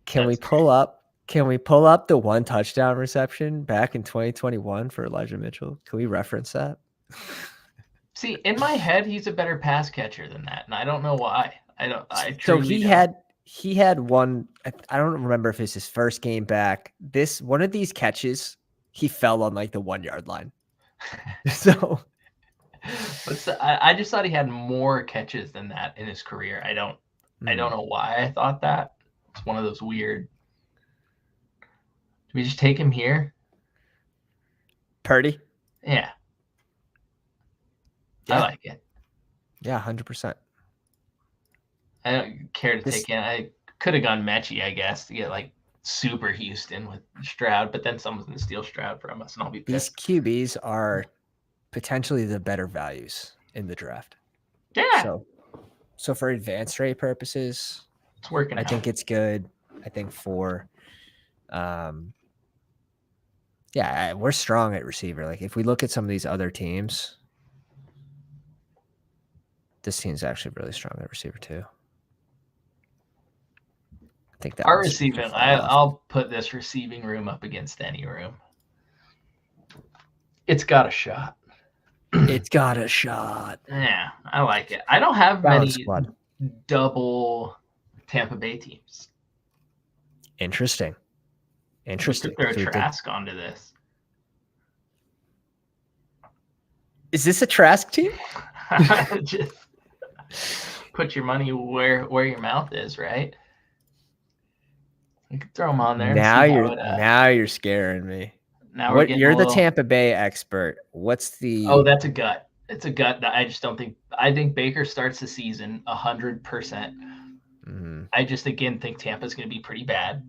A: Can we pull up the 1 touchdown reception back in 2021 for Elijah Mitchell? Can we reference that?
B: See, in my head, he's a better pass catcher than that, and I don't know why.
A: So he had one. I don't remember if it's his first game back. One of these catches, he fell on like the 1 yard line. So.
B: But I just thought he had more catches than that in his career. I don't know why I thought that. It's one of those weird. Do we just take him here?
A: Purdy?
B: Yeah. I like it.
A: Yeah, 100%.
B: I don't care to take in. I could have gone Mechie, I guess, to get like super Houston with Stroud, but then someone's going to steal Stroud from us, and I'll be pissed.
A: These QBs are potentially the better values in the draft.
B: Yeah.
A: So for advanced rate purposes,
B: it's working.
A: I think it's good. I think we're strong at receiver. Like if we look at some of these other teams, this team's actually really strong at receiver too. I think that
B: our receiving. I'll put this receiving room up against any room. It's got a shot.
A: It's got a shot.
B: Yeah, I like it. I don't have many double Tampa Bay teams.
A: Interesting.
B: We could throw Trask onto this.
A: Is this a Trask team?
B: Just put your money where your mouth is, right? You could throw them on there.
A: Now you're scaring me.
B: Now
A: you're the Tampa Bay expert. What's the?
B: Oh, that's a gut. It's a gut that I just don't think. I think Baker starts the season 100%. Mm-hmm. I just again think Tampa's going to be pretty bad.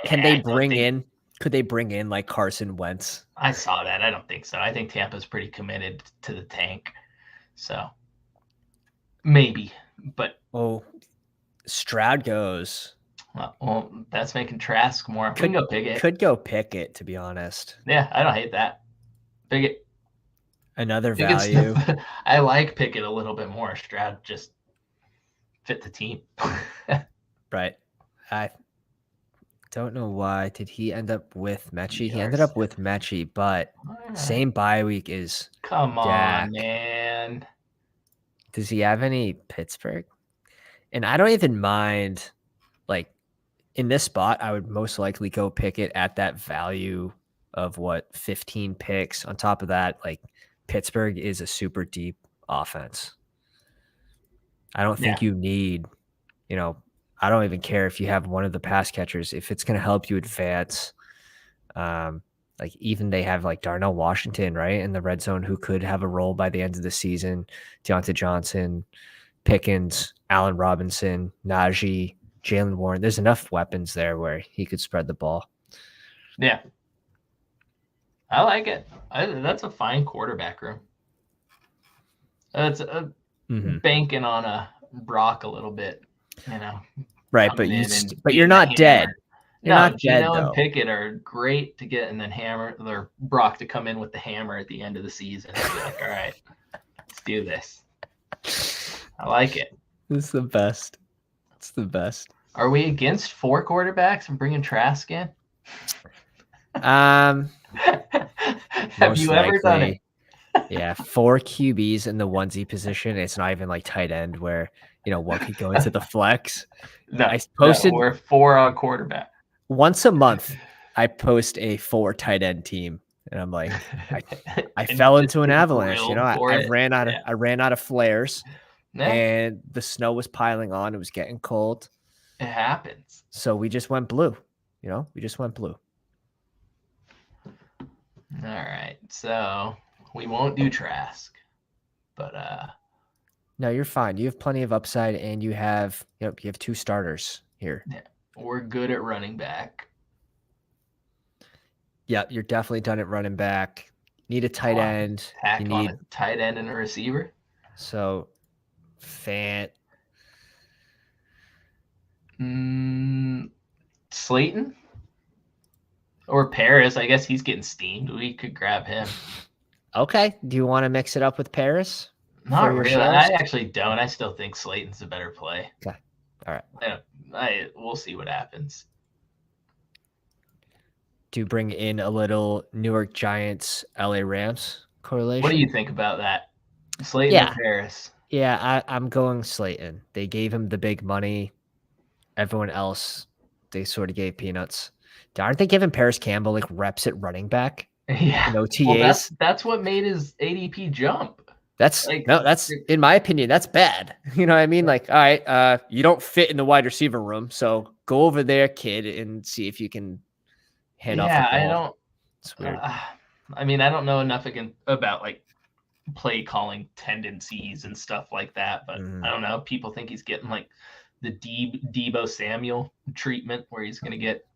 A: Can they bring in? Could they bring in like Carson Wentz?
B: I saw that. I don't think so. I think Tampa's pretty committed to the tank. So maybe, but
A: Stroud goes.
B: Well, that's making Trask more. We can go Pickett.
A: Could go Pickett, to be honest.
B: Yeah, I don't hate that. Pickett.
A: Another value.
B: I like Pickett a little bit more. Stroud just fit the team.
A: Right. I don't know why. Did he end up with Mechie? He ended up with Mechie, but same bye week is
B: Come on, man.
A: Does he have any Pittsburgh? And I don't even mind, like, in this spot, I would most likely go Pickett at that value of 15 picks. On top of that, like, Pittsburgh is a super deep offense. I don't think you need, I don't even care if you have one of the pass catchers. If it's going to help you advance, like even they have like Darnell Washington, right, in the red zone, who could have a role by the end of the season. Deontay Johnson, Pickens, Allen Robinson, Najee, Jalen Warren. There's enough weapons there where he could spread the ball.
B: Yeah. I like it. That's a fine quarterback room. That's banking on a Brock a little bit,
A: Right, but you're not dead. You're not dead,
B: Gino
A: though.
B: And Pickett are great to get, and then Brock to come in with the hammer at the end of the season and be like, all right, let's do this. I like it.
A: This is the best. It's the best.
B: Are we against 4 quarterbacks and bringing Trask in?
A: Have
B: you ever done it?
A: Yeah, 4 QBs in the onesie position. It's not even like tight end where, one could go into the flex.
B: We're 4 on quarterback.
A: Once a month, I post a 4 tight end team. And I'm like, I fell into an avalanche. I ran out of flares. Yeah. And the snow was piling on. It was getting cold.
B: It happens.
A: So we just went blue. We just went blue.
B: All right. So we won't do Trask. But
A: no, you're fine. You have plenty of upside, and you have 2 starters here.
B: Yeah. We're good at running back.
A: Yeah, you're definitely done at running back. Need a tight end.
B: You need a tight end and a receiver.
A: So
B: Slayton or Paris. I guess he's getting steamed. We could grab him.
A: Okay. Do you want to mix it up with Paris?
B: Not really. I actually don't. I still think Slayton's a better play.
A: Okay. All right.
B: We'll see what happens.
A: Do bring in a little New York Giants, LA Rams correlation.
B: What do you think about that? Slayton or Paris?
A: Yeah, I'm going Slayton. They gave him the big money. Everyone else, they sort of gave peanuts. Aren't they giving Paris Campbell like reps at running back?
B: Yeah.
A: OTAs.
B: Well, that's what made his ADP jump.
A: That's in my opinion, that's bad. You know what I mean? Like, all right, you don't fit in the wide receiver room, so go over there, kid, and see if you can hand off the ball.
B: I don't.
A: It's weird.
B: I mean, I don't know enough about like play calling tendencies and stuff like that, but I don't know. People think he's getting like the Deebo Samuel treatment, where he's going to get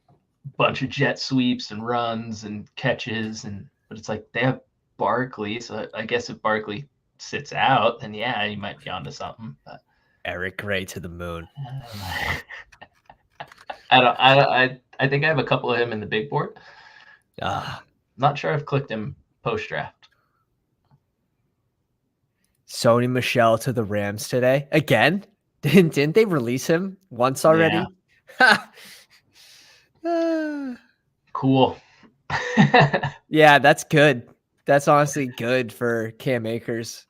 B: a bunch of jet sweeps and runs and catches, but it's like they have Barkley, so I guess if Barkley sits out, then yeah, he might be onto something. But
A: Eric Gray to the moon.
B: I think I have a couple of him in the big board. Not sure I've clicked him post draft.
A: Sony Michel to the Rams today again. Didn't they release him once already?
B: Yeah. Cool.
A: Yeah, that's good. That's honestly good for Cam Akers.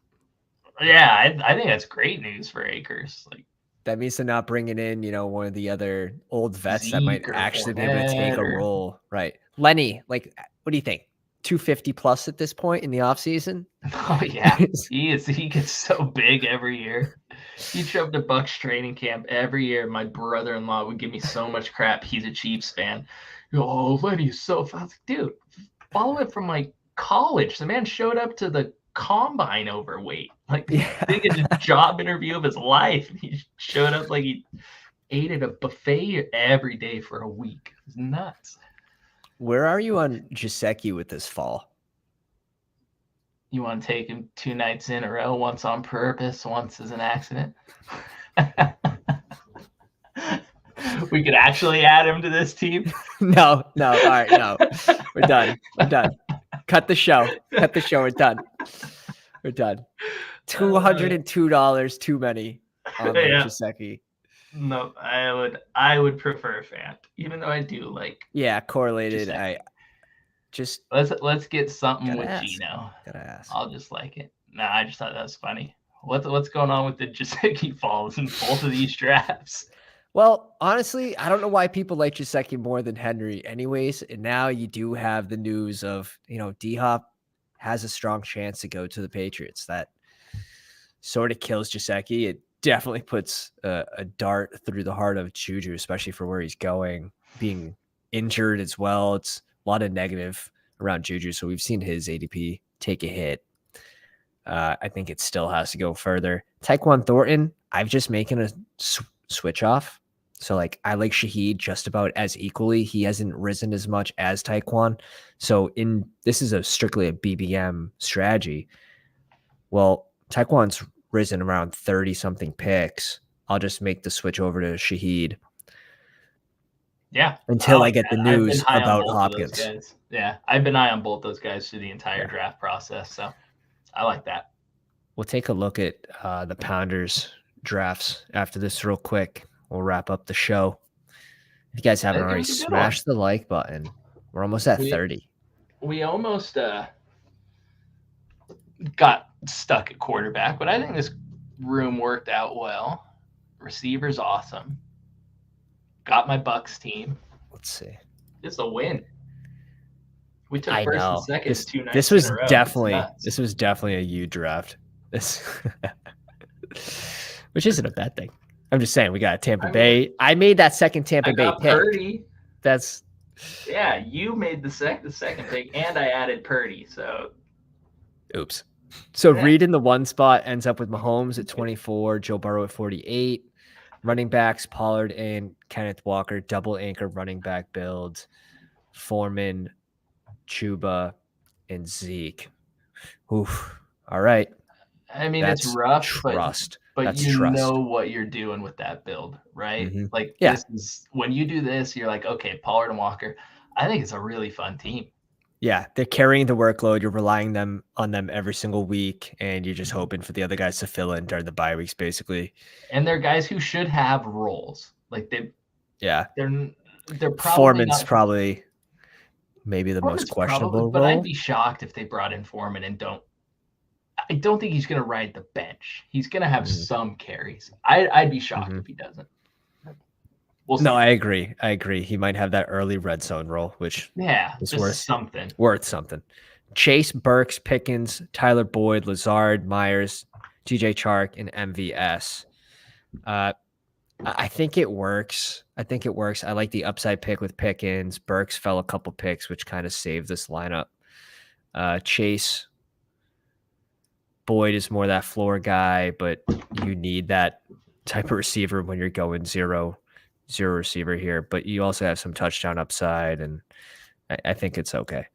B: Yeah, I think that's great news for Akers. Like,
A: that means they're not bringing in, one of the other old vets that might actually be able to take a role. Right. Lenny, like, what do you think? 250 plus at this point in the offseason?
B: Oh, yeah. He gets so big every year. He showed up to Bucs training camp every year. My brother-in-law would give me so much crap. He's a Chiefs fan. Oh, Lenny's so fast. Dude, follow it from like college. The man showed up to the combine overweight. Like the biggest job interview of his life. He showed up like he ate at a buffet every day for a week. It's nuts.
A: Where are you on Gesicki with this fall?
B: You want to take him 2 nights in a row, once on purpose, once as an accident? We could actually add him to this team.
A: No. All right, no. We're done. Cut the show. We're done. $202 too many on Gesicki.
B: No, I would prefer Fant, even though I do like.
A: Yeah, correlated. Gesicki.
B: Let's get something with Gino.
A: Gotta ask.
B: I'll just like it. No, I just thought that was funny. What's going on with the Gesicki falls in both of these drafts?
A: Well, honestly, I don't know why people like Gesicki more than Henry anyways. And now you do have the news of, D-Hop has a strong chance to go to the Patriots. That sort of kills Gesicki. It definitely puts a dart through the heart of Juju, especially for where he's going, being injured as well. It's a lot of negative around Juju. So we've seen his ADP take a hit. I think it still has to go further. Tyquan Thornton, I've just making a switch off. So like I like Shaheed just about as equally. He hasn't risen as much as Tyquan. So this is strictly a BBM strategy. Well, Tyquan's risen around 30 something picks. I'll just make the switch over to Shaheed.
B: Yeah.
A: Until I get the news about Hopkins.
B: Yeah. I've been high on both those guys through the entire draft process. So I like that.
A: We'll take a look at the Pounders drafts after this real quick. We'll wrap up the show. If you guys haven't already, smash the like button. We're almost at 30.
B: We almost got stuck at quarterback, but I think this room worked out well. Receiver's awesome. Got my Bucs team.
A: Let's see.
B: It's a win. We took first and second 2 nights.
A: This was definitely a U draft. Which isn't a bad thing. I'm just saying we got Tampa Bay. I made that second Tampa Bay pick.
B: Purdy.
A: You
B: made the second pick, and I added Purdy. So,
A: oops. So Reed in the 1 spot ends up with Mahomes at 24, Joe Burrow at 48. Running backs Pollard and Kenneth Walker, double anchor running back build. Foreman, Chuba, and Zeke. Oof. All right.
B: I mean, it's rough,
A: trust.
B: But you know what you're doing with that build, right?
A: Mm-hmm.
B: Like, this is when you do this, you're like, okay, Pollard and Walker. I think it's a really fun team.
A: Yeah, they're carrying the workload. You're relying on them every single week, and you're just hoping for the other guys to fill in during the bye weeks, basically.
B: And they're guys who should have roles. Like they're probably
A: Foreman's
B: not.
A: Probably maybe the most questionable
B: but
A: role.
B: I'd be shocked if they brought in Foreman and I don't think he's going to ride the bench. He's going to have some carries. I'd be shocked if he doesn't.
A: We'll see. No, I agree. He might have that early red zone role, which
B: is worth something.
A: Chase, Burks, Pickens, Tyler Boyd, Lazard, Myers, TJ Chark, and MVS. I think it works. I like the upside pick with Pickens. Burks fell a couple picks, which kind of saved this lineup. Chase, Boyd is more that floor guy, but you need that type of receiver when you're going zero receiver here. But you also have some touchdown upside, and I think it's okay.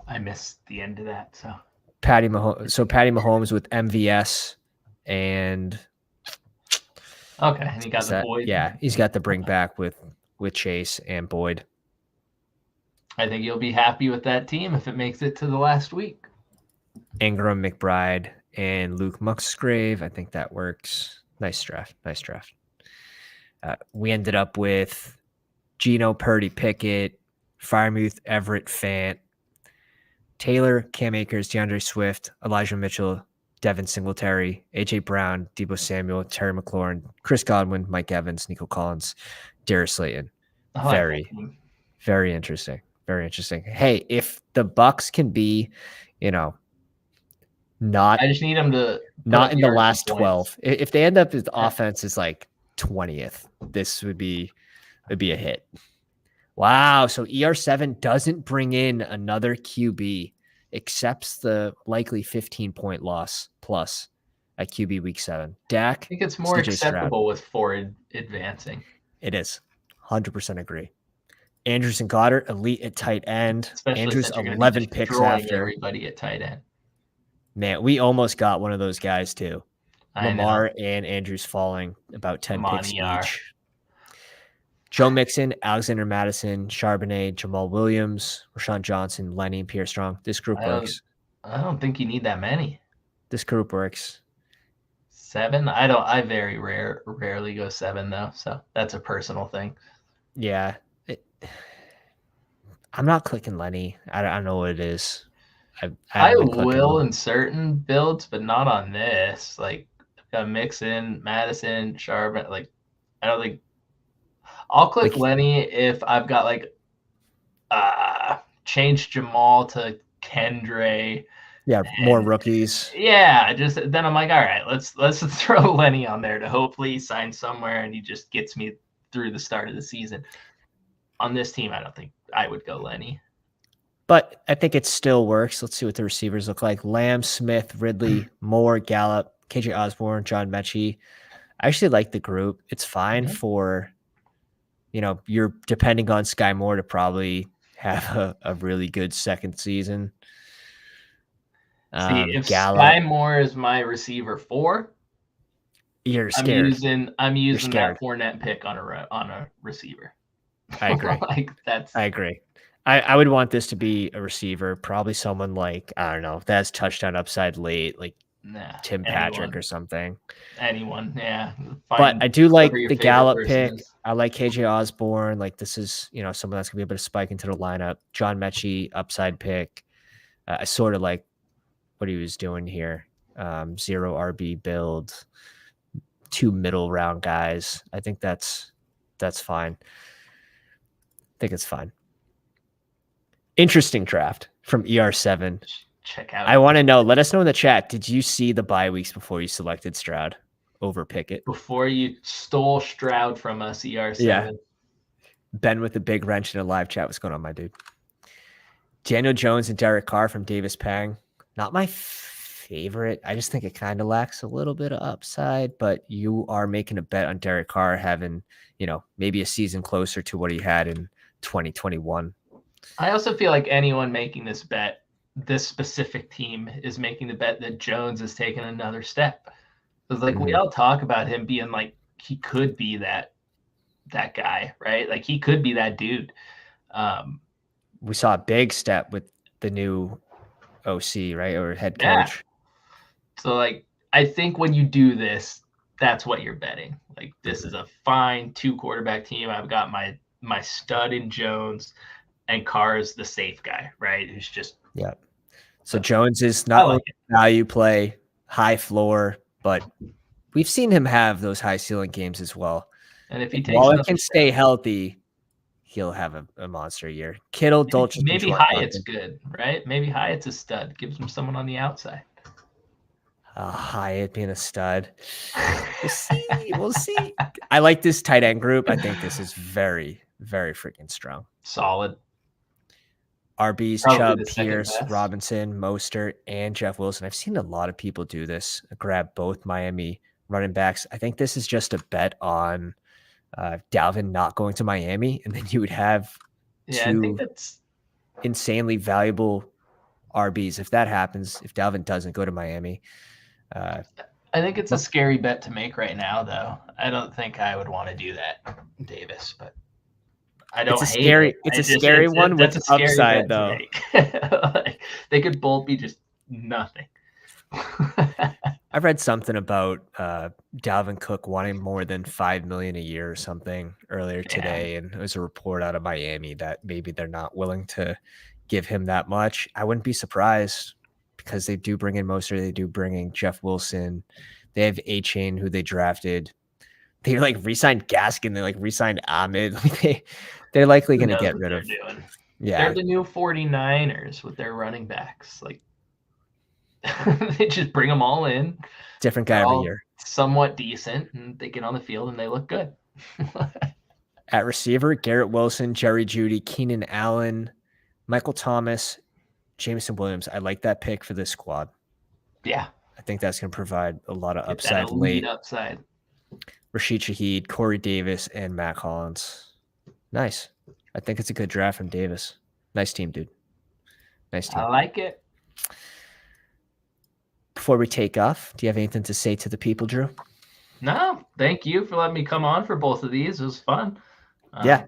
B: I missed the end of that. So
A: Patty Mahomes with MVS and
B: okay, and he got the Boyd.
A: Yeah, he's got the bring back with Chase and Boyd.
B: I think you'll be happy with that team if it makes it to the last week.
A: Ingram, McBride, and Luke Musgrave. I think that works. Nice draft. We ended up with Geno, Purdy, Pickett, Freiermuth, Everett, Fant, Taylor, Cam Akers, DeAndre Swift, Elijah Mitchell, Devin Singletary, A.J. Brown, Deebo Samuel, Terry McLaurin, Chris Godwin, Mike Evans, Nico Collins, Darius Slayton. Very interesting. Very interesting. Hey, if the Bucs can be, not
B: I just need them to
A: not in the last 12. If they end up with offense is like 20th, this would be a hit. Wow. So ER7 doesn't bring in another QB, accepts the likely 15-point loss plus at QB week 7. Dak.
B: I think it's more acceptable with 4 advancing.
A: It is. 100% agree. Andrews and Goddard, elite at tight end.
B: Especially
A: Andrews 11 picks after
B: everybody at tight end.
A: Man, we almost got one of those guys too. Lamar and Andrews falling about 10 picks each. Joe Mixon, Alexander Madison, Charbonnet, Jamal Williams, Rashawn Johnson, Lenny, and Pierre Strong. This group works.
B: I don't think you need that many.
A: This group works.
B: 7? I very rarely go 7 though, so that's a personal thing.
A: Yeah. I'm not clicking Lenny. I don't know what it is.
B: I will in certain builds, but not on this. Like, I've got Mixon, Madison, Charbonnet. Like, I don't think I'll click Lenny if I've got change Jamal to Kendre.
A: Yeah, more rookies.
B: Yeah, then I'm like, all right, let's throw Lenny on there to hopefully sign somewhere, and he just gets me through the start of the season. On this team, I don't think I would go Lenny.
A: But I think it still works. Let's see what the receivers look like. Lamb, Smith, Ridley, Moore, Gallup, KJ Osborne, John Mechie. I actually like the group. It's fine for, you're depending on Sky Moore to probably have a really good second season.
B: See, if Gallup, Sky Moore is my receiver 4,
A: you're scared.
B: I'm using that Fournette pick on a receiver.
A: I agree. I agree. I would want this to be a receiver, probably someone like, I don't know, that has touchdown upside late, like Tim Patrick or something.
B: Anyone, yeah.
A: But I do like the Gallup pick. I like KJ Osborne. Like, this is, someone that's going to be able to spike into the lineup. John Mechie, upside pick. I sort of like what he was doing here. 0 RB build, 2 middle round guys. I think that's fine. I think it's fine. Interesting draft from ER7.
B: Check out.
A: I want to know. Let us know in the chat. Did you see the bye weeks before you selected Stroud over Pickett?
B: Before you stole Stroud from us, ER7.
A: Yeah. Ben with the big wrench in a live chat. What's going on, my dude? Daniel Jones and Derek Carr from Davis Pang. Not my favorite. I just think it kind of lacks a little bit of upside, but you are making a bet on Derek Carr having, maybe a season closer to what he had in 2021.
B: I also feel like anyone making this bet, this specific team is making the bet that Jones has taken another step. Because we all talk about him being like, he could be that guy, right? Like, he could be that dude.
A: we saw a big step with the new OC, right? Or head coach.
B: So like, I think when you do this, that's what you're betting. Like, this is a fine 2-quarterback team. I've got my stud in Jones, and Carr's the safe guy, right? Who's just
A: So Jones is not only value play, high floor, but we've seen him have those high ceiling games as well.
B: And if he takes
A: while it can stay healthy, he'll have a monster year. Kittle, Dolce,
B: maybe Hyatt's good, right? Maybe Hyatt's a stud. Gives him someone on the outside.
A: Hyatt being a stud. We'll see. I like this tight end group. I think this is very, very freaking strong.
B: Solid.
A: RBs, Chubb, Pierce, Robinson, Mostert, and Jeff Wilson. I've seen a lot of people do this. Grab both Miami running backs. I think this is just a bet on Dalvin not going to Miami, and then you would have two insanely valuable RBs. If that happens, if Dalvin doesn't go to Miami.
B: I think it's a scary bet to make right now, though. I don't think I would want to do that, Davis, but I don't hate it.
A: It's a scary one with upside, though.
B: Like, they could both be just nothing.
A: I read something about Dalvin Cook wanting more than $5 million a year or something earlier today, and it was a report out of Miami that maybe they're not willing to give him that much. I wouldn't be surprised because they do bring in Mostert, they do bring in Jeff Wilson, they have A-Chain who they drafted. They like re-signed Gaskin, they like re-signed Ahmed. They're likely going to get rid of. Yeah,
B: they're the new 49ers with their running backs. Like, they just bring them all in.
A: Different guy every year.
B: Somewhat decent, and they get on the field and they look good.
A: At receiver, Garrett Wilson, Jerry Jeudy, Keenan Allen, Michael Thomas, Jameson Williams. I like that pick for this squad.
B: Yeah.
A: I think that's going to provide a lot of upside late. Rashid Shaheed, Corey Davis, and Matt Collins. Nice. I think it's a good draft from Davis. Nice team, dude. Nice team.
B: I like it.
A: Before we take off, do you have anything to say to the people, Drew?
B: No, thank you for letting me come on for both of these. It was fun.
A: Yeah.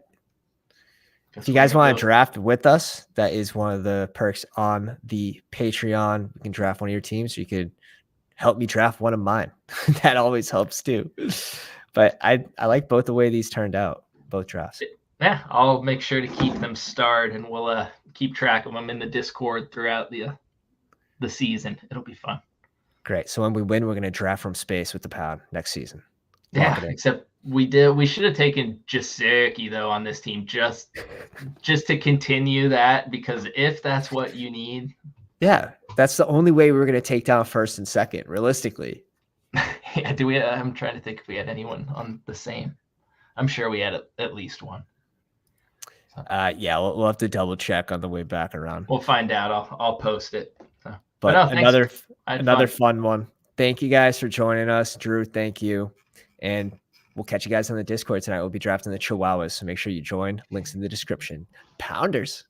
A: If you guys want to draft with us, that is one of the perks on the Patreon. We can draft one of your teams. So you could help me draft one of mine. That always helps too. But I like both the way these turned out, both drafts.
B: Yeah, I'll make sure to keep them starred, and we'll keep track of them in the Discord throughout the season. It'll be fun.
A: Great. So when we win, we're going to draft from space with the Pound next season.
B: Yeah, except we should have taken Jasicki though on this team just to continue that, because if that's what you need.
A: Yeah, that's the only way we're going to take down first and second, realistically.
B: Yeah, I'm trying to think if we had anyone on the same. I'm sure we had at least one.
A: Yeah, we'll have to double check on the way back around.
B: We'll find out. I'll post it. So.
A: But no, another fun one. Thank you guys for joining us. Drew, thank you. And we'll catch you guys on the Discord tonight. We'll be drafting the Chihuahuas, so make sure you join. Links in the description. Pounders.